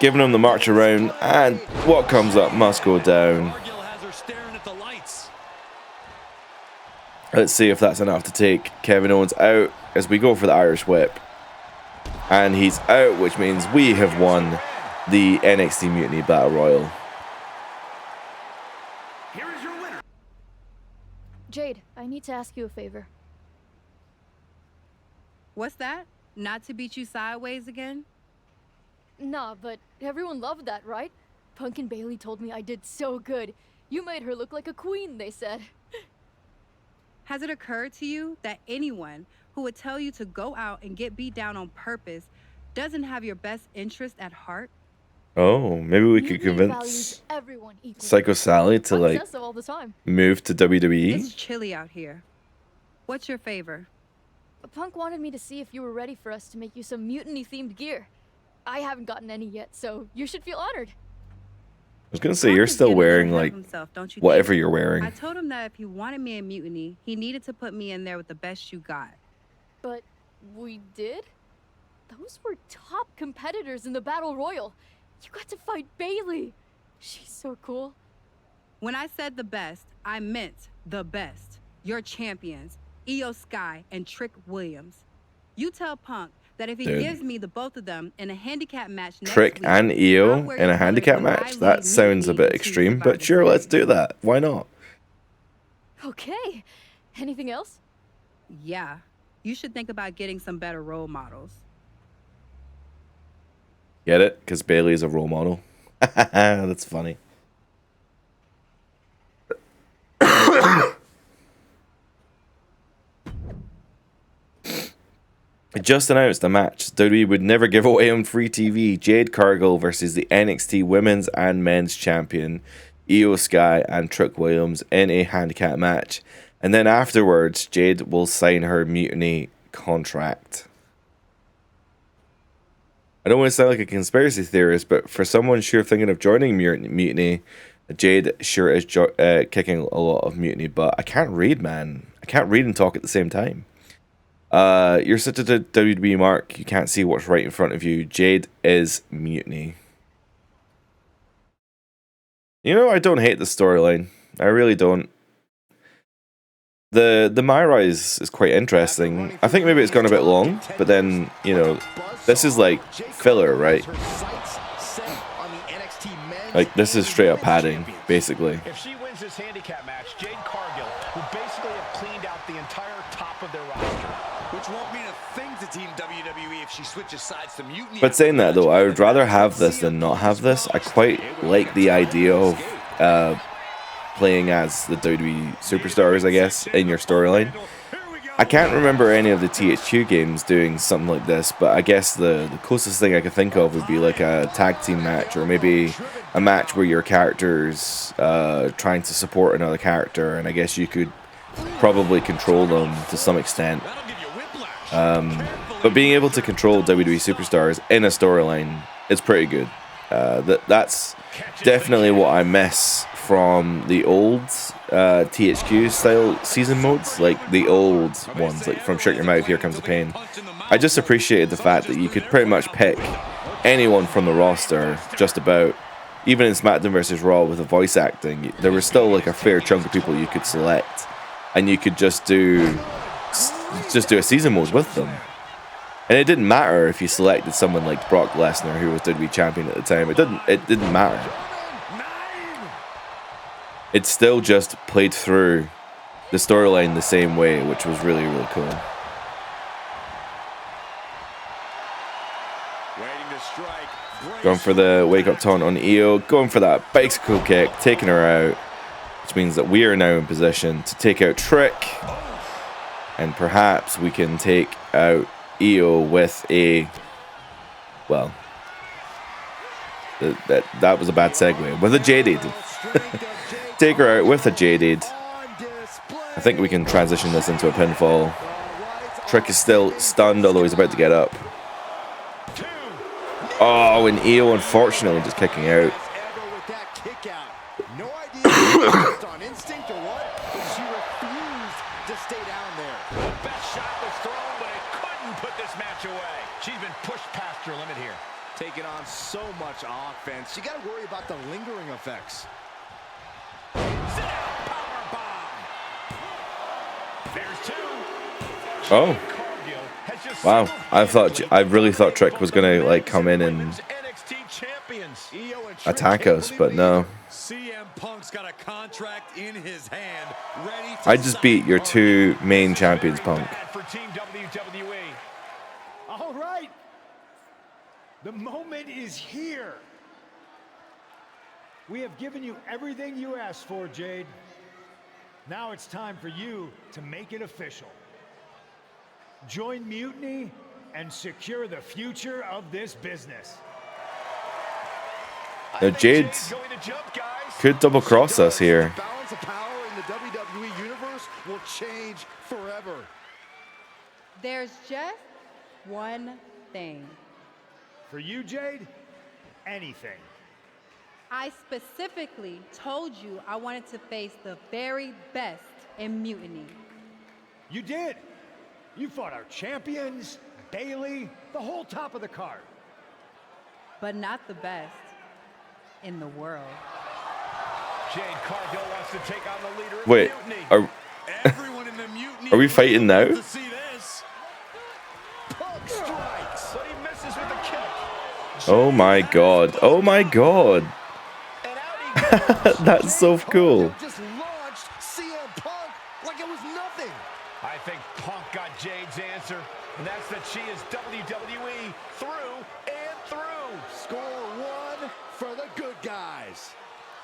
Giving him the march around, and what comes up must go down. Let's see if that's enough to take Kevin Owens out as we go for the Irish Whip. And he's out, which means we have won the NXT Mutiny Battle Royal. Jade, I need to ask you a favor. What's that? Not to beat you sideways again? Nah, but everyone loved that, right? Punk and Bayley told me I did so good. You made her look like a queen, they said. Has it occurred to you that anyone who would tell you to go out and get beat down on purpose doesn't have your best interest at heart? Oh, maybe we could convince Psycho Sally to like move to WWE. It's chilly out here. What's your favor? Punk wanted me to see if you were ready for us to make you some mutiny-themed gear. I haven't gotten any yet, so you should feel honored. I was gonna say you're still wearing like whatever you're wearing. I told him that if he wanted me in Mutiny, he needed to put me in there with the best you got. But we did? Those were top competitors in the Battle Royal. You got to fight Bayley. She's so cool. When I said the best, I meant the best. Your champions, Iyo Sky and Trick Williams. You tell Punk that if he gives me the both of them in a handicap match next Trick week, and Iyo in a handicap match? That sounds a bit extreme, but sure, let's do that. Why not? Okay. Anything else? Yeah. You should think about getting some better role models. Get it? Because Bayley's a role model. That's funny. It just announced a match WWE would never give away on free TV. Jade Cargill versus the NXT Women's and Men's Champion Iyo Sky and Trick Williams in a handicap match. And then afterwards, Jade will sign her Mutiny contract. I don't want to sound like a conspiracy theorist, but for someone sure thinking of joining Mutiny, Jade sure is kicking a lot of Mutiny. But I can't read, man. I can't read and talk at the same time. You're such a WWE mark. You can't see what's right in front of you. Jade is Mutiny. You know, I don't hate the storyline. I really don't. The MyRise is quite interesting. I think maybe it's gone a bit long, but then, you know, this is like filler, right? Like, this is straight up padding, basically. If she wins this handicap match, Jade Cargill will basically have cleaned out the entire top of their roster. Which won't mean a thing to Team WWE if she switches sides to Mutiny. But saying that, though, I would rather have this than not have this. I quite like the idea of playing as the WWE superstars, I guess, in your storyline. I can't remember any of the THQ games doing something like this, but I guess the closest thing I could think of would be like a tag team match, or maybe a match where your character's trying to support another character, and I guess you could probably control them to some extent. But being able to control WWE superstars in a storyline is pretty good. That's definitely what I miss from the old THQ style season modes, like the old ones, like from Shut Your Mouth, Here Comes the Pain. I just appreciated the fact that you could pretty much pick anyone from the roster, just about. Even in SmackDown vs. Raw with the voice acting, there was still like a fair chunk of people you could select, and you could just do a season mode with them. And it didn't matter if you selected someone like Brock Lesnar, who was WWE champion at the time. It didn't matter. It still just played through the storyline the same way, which was really, really cool. Going for the wake-up taunt on Iyo, going for that bicycle kick, taking her out, which means that we are now in position to take out Trick, and perhaps we can take out Iyo with a, well, that was a bad segue, with a Jade. Take her out with a Jade. I think we can transition this into a pinfall. Trick is still stunned, although he's about to get up. Oh, and Iyo unfortunately just kicking out. No idea if it was on instinct or what, but she refused to stay down there. The best shot was thrown, but it couldn't put this match away. She's been pushed past her limit here. Taking on so much offense, you got to worry about the lingering effects. Oh, wow! I really thought Trick was gonna like come in and attack us, but no. I just beat your two main champions, Punk. All right, the moment is here. We have given you everything you asked for, Jade. Now it's time for you to make it official. Join Mutiny and secure the future of this business. Now Jade could double cross us here. The balance of power in the WWE universe will change forever. There's just one thing. For you, Jade, anything. I specifically told you I wanted to face the very best in Mutiny. You did. You fought our champions, Bayley, the whole top of the card. But not the best in the world. Jade Cargill wants to take on the leader of Wait, Mutiny. Everyone in the Mutiny are we fighting now? to see this. Punk strikes, but he misses with a kick. Oh my god! Oh my god! That's so cool. Just launched CM Punk like it was nothing. I think Punk got Jade's answer, and that's that she is WWE through and through. Score one for the good guys.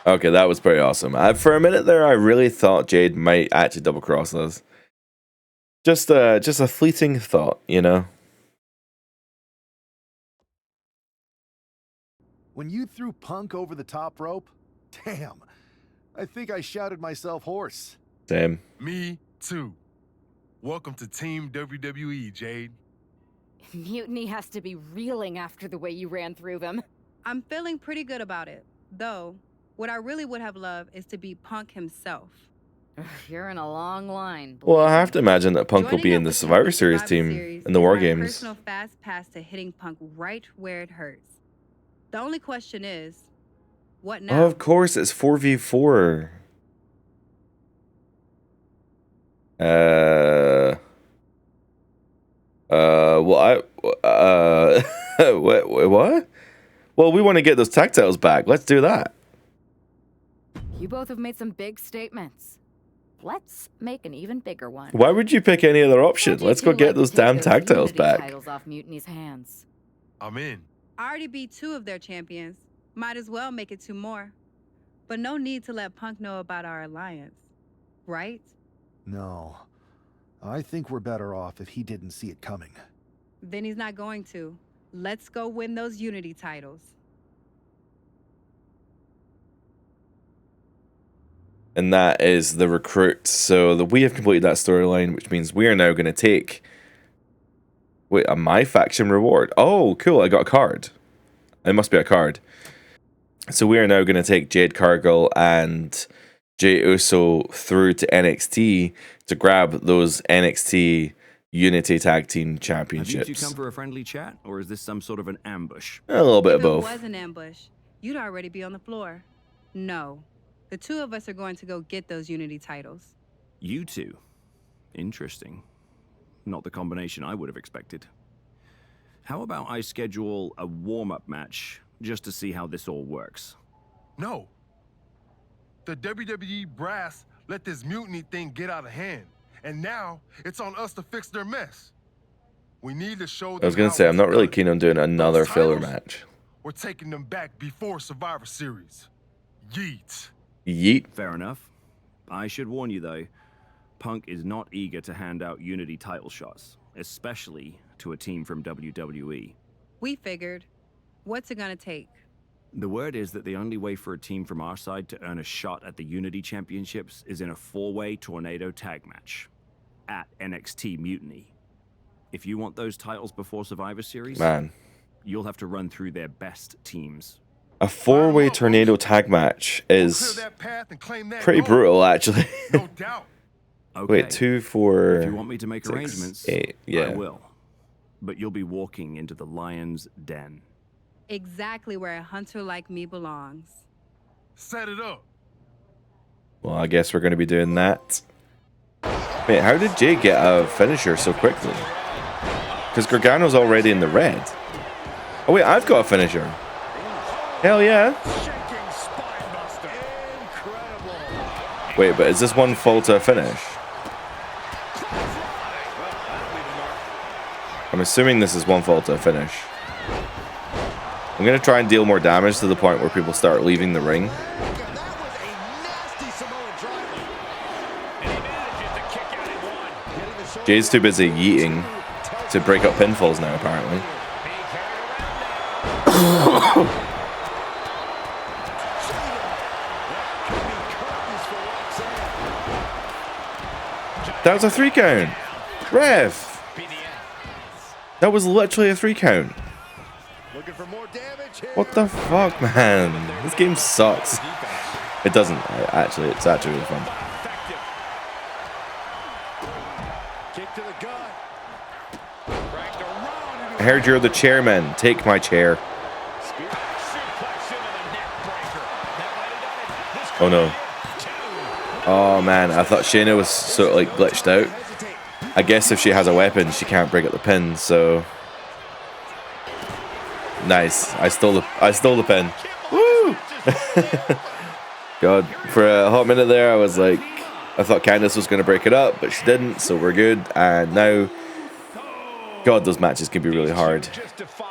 Okay, that was pretty awesome. For a minute there, I really thought Jade might actually double cross us. Just a fleeting thought, you know. When you threw Punk over the top rope, damn, I think I shouted myself hoarse. Same. Me too. Welcome to Team WWE, Jade. Mutiny has to be reeling after the way you ran through them. I'm feeling pretty good about it, though. What I really would have loved is to be Punk himself. You're in a long line. Well, I have to imagine that Punk will Joining be up in the with Survivor the Series Survivor team Series in the is War my Games. personal fast pass to hitting Punk right where it hurts. The only question is, what now? Oh, of course, it's 4v4. Well, what? Well, we want to get those tactiles back. Let's do that. You both have made some big statements. Let's make an even bigger one. Why would you pick any other option? Let's go get those damn tactiles back. Titles off Mutiny's hands. I'm in. I already beat 2 of their champions. Might as well make it 2 more. But no need to let Punk know about our alliance. Right? No. I think we're better off if he didn't see it coming. Then he's not going to. Let's go win those Unity titles. And that is the recruit. So we have completed that storyline, which means we are now going to take... Wait, a My Faction reward. Oh, cool. I got a card. It must be a card. So we are now going to take Jade Cargill and Jey Uso through to NXT to grab those NXT Unity Tag Team Championships. Have you two come for a friendly chat, or is this some sort of an ambush? A little bit of If both. it was an ambush, you'd already be on the floor. No. The 2 of us are going to go get those Unity titles. You two? Interesting. Not the combination I would have expected. How about I schedule a warm-up match just to see how this all works? No. The WWE brass let this mutiny thing get out of hand, and now it's on us to fix their mess. We need to show them. I was going to say, I'm not really keen on doing another filler match. We're taking them back before Survivor Series. Yeet. Yeet. Fair enough. I should warn you, though, Punk is not eager to hand out Unity title shots, especially to a team from WWE. We figured. What's it gonna take? The word is that the only way for a team from our side to earn a shot at the Unity Championships is in a 4-way tornado tag match at NXT Mutiny. If you want those titles before Survivor Series, Man, you'll have to run through their best teams. a 4-way tornado tag match is pretty brutal, actually. No doubt. Okay. Wait, 2, 4. If you want me to make 6, arrangements, 8. Yeah. I will. But you'll be walking into the lion's den. Exactly where a hunter like me belongs. Set it up. Well, I guess we're going to be doing that. Wait, how did Jay get a finisher so quickly? Because Gargano's already in the red. Oh wait, I've got a finisher. Hell yeah. Wait, but is this one fall to a finish? I'm assuming this is one fall to a finish. I'm going to try and deal more damage to the point where people start leaving the ring. Jay's too busy yeeting to break up pinfalls now, apparently. That was a 3 count. Ref. That was literally a 3 count. What the fuck, man? This game sucks. It doesn't, actually. It's actually really fun. I heard you're the chairman. Take my chair. Oh no. Oh man, I thought Shayna was sort of like glitched out. I guess if she has a weapon, she can't break up the pin, so... Nice. I stole the pin. Woo! God, for a hot minute there, I was like... I thought Candice was going to break it up, but she didn't, so we're good. And now... God, those matches can be really hard.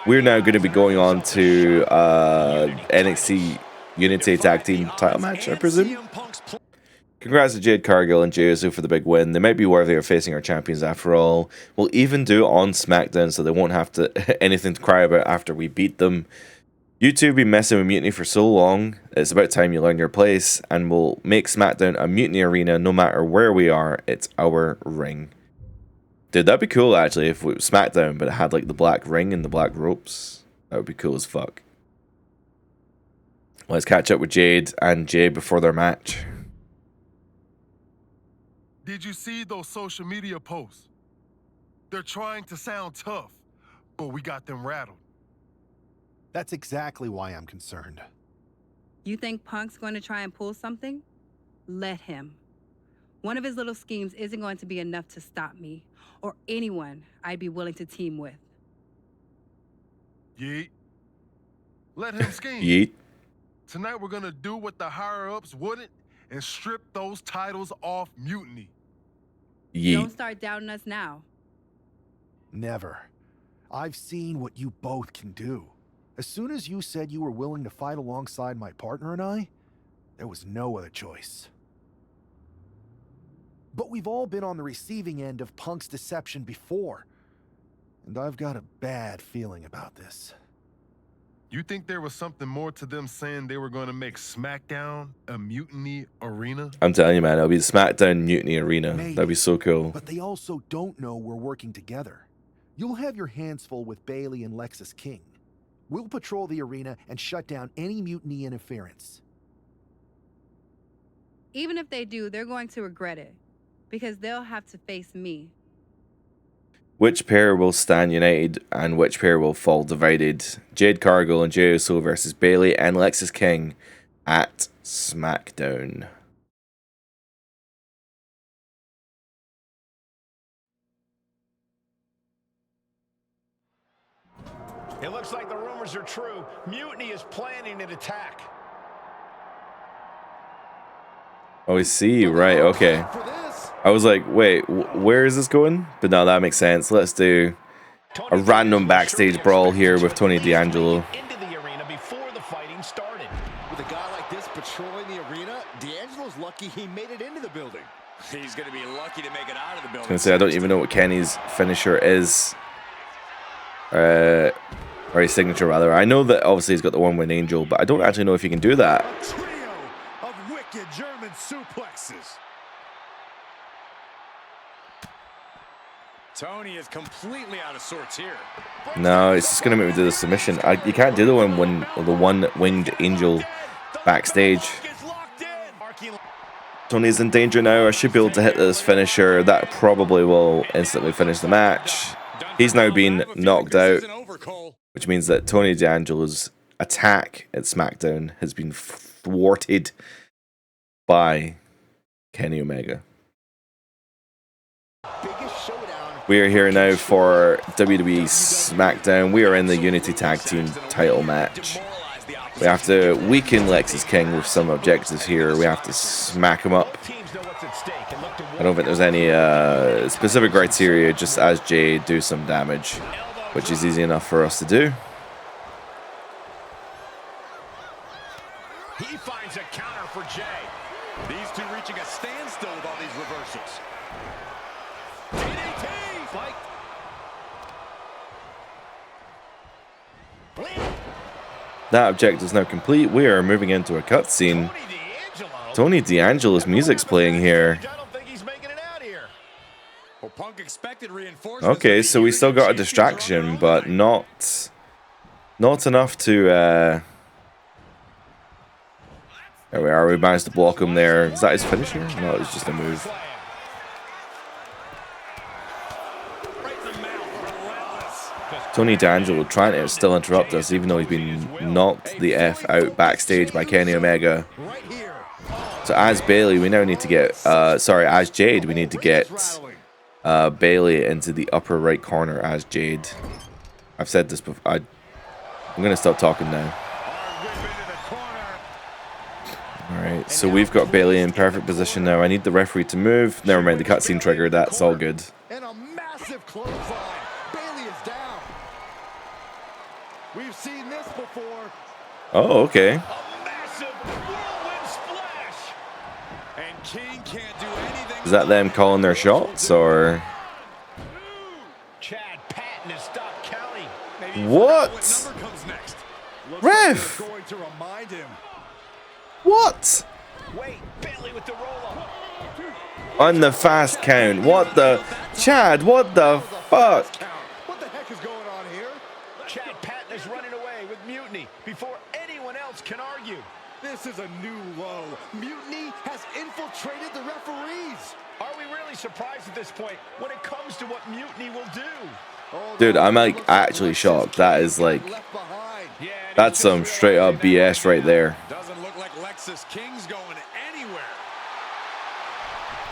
We're now going to be going on to NXT Unity Tag Team title match, I presume. Congrats to Jade Cargill and Jey Uso for the big win. They might be worthy of facing our champions after all. We'll even do it on SmackDown so they won't have to anything to cry about after we beat them. You two have been messing with Mutiny for so long, it's about time you learn your place, and we'll make SmackDown a Mutiny arena no matter where we are. It's our ring. Dude, that'd be cool actually if it was SmackDown, but it had like the black ring and the black ropes. That would be cool as fuck. Let's catch up with Jade and Jay before their match. Did you see those social media posts? They're trying to sound tough, but we got them rattled. That's exactly why I'm concerned. You think Punk's going to try and pull something? Let him. One of his little schemes isn't going to be enough to stop me, or anyone I'd be willing to team with. Yeet. Let him scheme. Yeet. Tonight we're gonna do what the higher-ups wouldn't and strip those titles off Mutiny. Yeet. Don't start doubting us now. Never. I've seen what you both can do. As soon as you said you were willing to fight alongside my partner and I, there was no other choice. But we've all been on the receiving end of Punk's deception before, and I've got a bad feeling about this. You think there was something more to them saying they were going to make SmackDown a Mutiny arena? I'm telling you, man, it'll be the SmackDown Mutiny Arena. Maybe, that'd be so cool. But they also don't know we're working together. You'll have your hands full with Bayley and Lexis King. We'll patrol the arena and shut down any Mutiny interference. Even if they do, they're going to regret it, because they'll have to face me. Which pair will stand united and which pair will fall divided? Jade Cargill and Jey Uso versus Bayley and Lexis King at SmackDown. It looks like the rumors are true. Mutiny is planning an attack. Oh, I see. Right, okay. I was like, wait, where is this going? But no, that makes sense. Let's do a random backstage brawl here with Tony D'Angelo. Into the arena before the fighting started. With a guy like this patrolling the arena, D'Angelo's lucky he made it into the building. He's going to be lucky to make it out of the I was building. gonna say, I don't even know what Kenny's finisher is. Or his signature, rather. I know that obviously he's got the one-wing angel, but I don't actually know if he can do that. A trio of wicked German suplexes. Tony is completely out of sorts here. No, it's just gonna make me do the submission. You can't do the one-winged angel backstage. Tony's in danger now. I should be able to hit this finisher. That probably will instantly finish the match. He's now been knocked out, which means that Tony D'Angelo's attack at SmackDown has been thwarted by Kenny Omega. We are here now for WWE SmackDown. We are in the Unity Tag Team title match. We have to weaken Lexis King with some objectives here. We have to smack him up. I don't think there's any specific criteria, just as Jay do some damage, which is easy enough for us to do. He finds a counter for Jay. These two reaching a standstill with all these reversals. DDT! Fight. That objective is now complete. We are moving into a cutscene. Tony D'Angelo's music's playing here. Well, Punk expected reinforcements. Okay, so we still got a distraction, but not enough to. There we are. We managed to block him there. Is that his finisher? No, it was just a move. Tony D'Angelo trying to still interrupt us, even though he's been knocked the F out backstage by Kenny Omega. So as Bayley, we now need to get, as Jade, we need to get Bayley into the upper right corner as Jade. I've said this before. I'm going to stop talking now. Alright, so we've got Bayley in perfect position now. I need the referee to move. Never mind, the cutscene triggered. That's all good. And a massive clothesline. Bayley is down. We've seen this before. Oh, okay. And King can't do anything. Is that them calling their shots, or? Chad Patton has stopped counting. What? Ref! Going to remind him. What? Wait, Bayley with the roll-up. On the fast count. What the? Chad, what the fuck? What the heck is going on here? Chad Patton is running away with Mutiny before anyone else can argue. This is a new low. Mutiny has infiltrated the referees. Are we really surprised at this point when it comes to what Mutiny will do? Dude, I'm like actually shocked. That is like, that's some straight up BS right there. Doesn't look like Lexis King's going anywhere.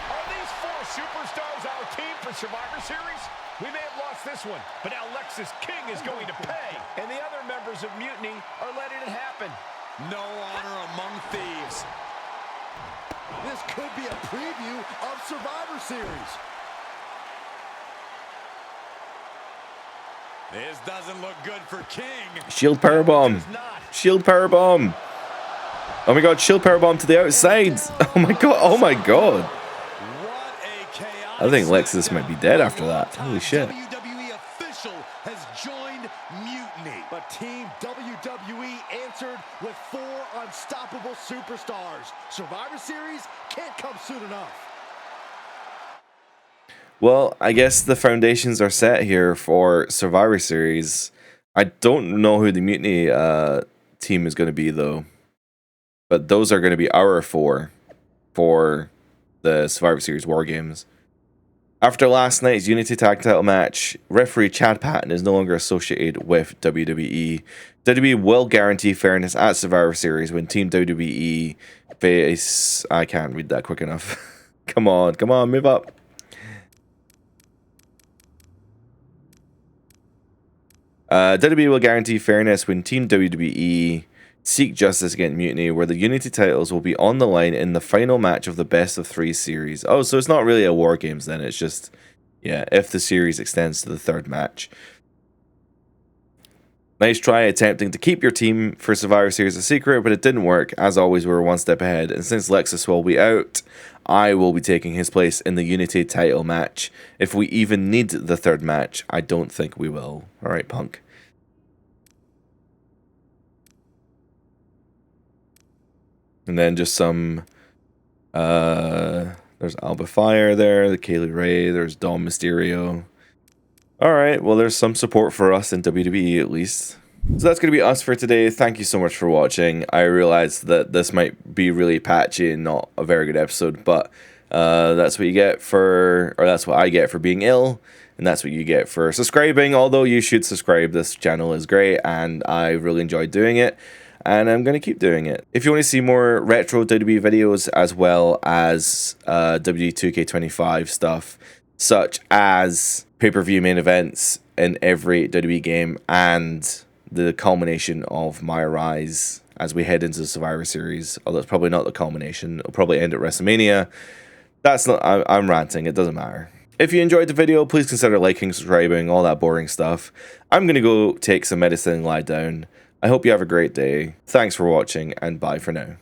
Are these four superstars our team for Survivor Series? We may have lost this one, but now Lexis King is going to pay. And the other members of Mutiny are letting it happen. No honor among thieves. This could be a preview of Survivor Series. This doesn't look good for King. Shield powerbomb. Shield powerbomb. Oh my god, shield powerbomb to the outside. Oh my god. Oh my god. I think Lexis might be dead after that. Holy shit. WWE official has joined Mutiny. But Team WWE answered with 4 unstoppable superstars. Survivor Series can't come soon enough. Well, I guess the foundations are set here for Survivor Series. I don't know who the Mutiny team is going to be, though. But those are going to be our 4 for the Survivor Series War Games. After last night's Unity Tag Title match, referee Chad Patton is no longer associated with WWE. WWE will guarantee fairness at Survivor Series when Team WWE face... I can't read that quick enough. Come on, move up. WWE will guarantee fairness when Team WWE seek justice against Mutiny, where the Unity titles will be on the line in the final match of the best of 3 series. Oh, so it's not really a War Games then, it's just, yeah, if the series extends to the 3rd match. Nice try attempting to keep your team for Survivor Series a secret, but it didn't work. As always, we were one step ahead, and since Lexis will be out, I will be taking his place in the Unity title match. If we even need the 3rd match, I don't think we will. Alright, Punk. And then just some, there's Alba Fire there, the Kaylee Ray, there's Dom Mysterio. Alright, well there's some support for us in WWE at least. So that's going to be us for today. Thank you so much for watching. I realized that this might be really patchy and not a very good episode, but that's what you get for, or that's what I get for being ill, and that's what you get for subscribing, although you should subscribe. This channel is great, and I really enjoyed doing it. And I'm going to keep doing it. If you want to see more retro WWE videos as well as WWE 2K25 stuff, such as pay-per-view main events in every WWE game and the culmination of MyRise as we head into the Survivor Series, although it's probably not the culmination, it'll probably end at WrestleMania. That's not, I'm ranting, it doesn't matter. If you enjoyed the video, please consider liking, subscribing, all that boring stuff. I'm going to go take some medicine and lie down. I hope you have a great day. Thanks for watching, and bye for now.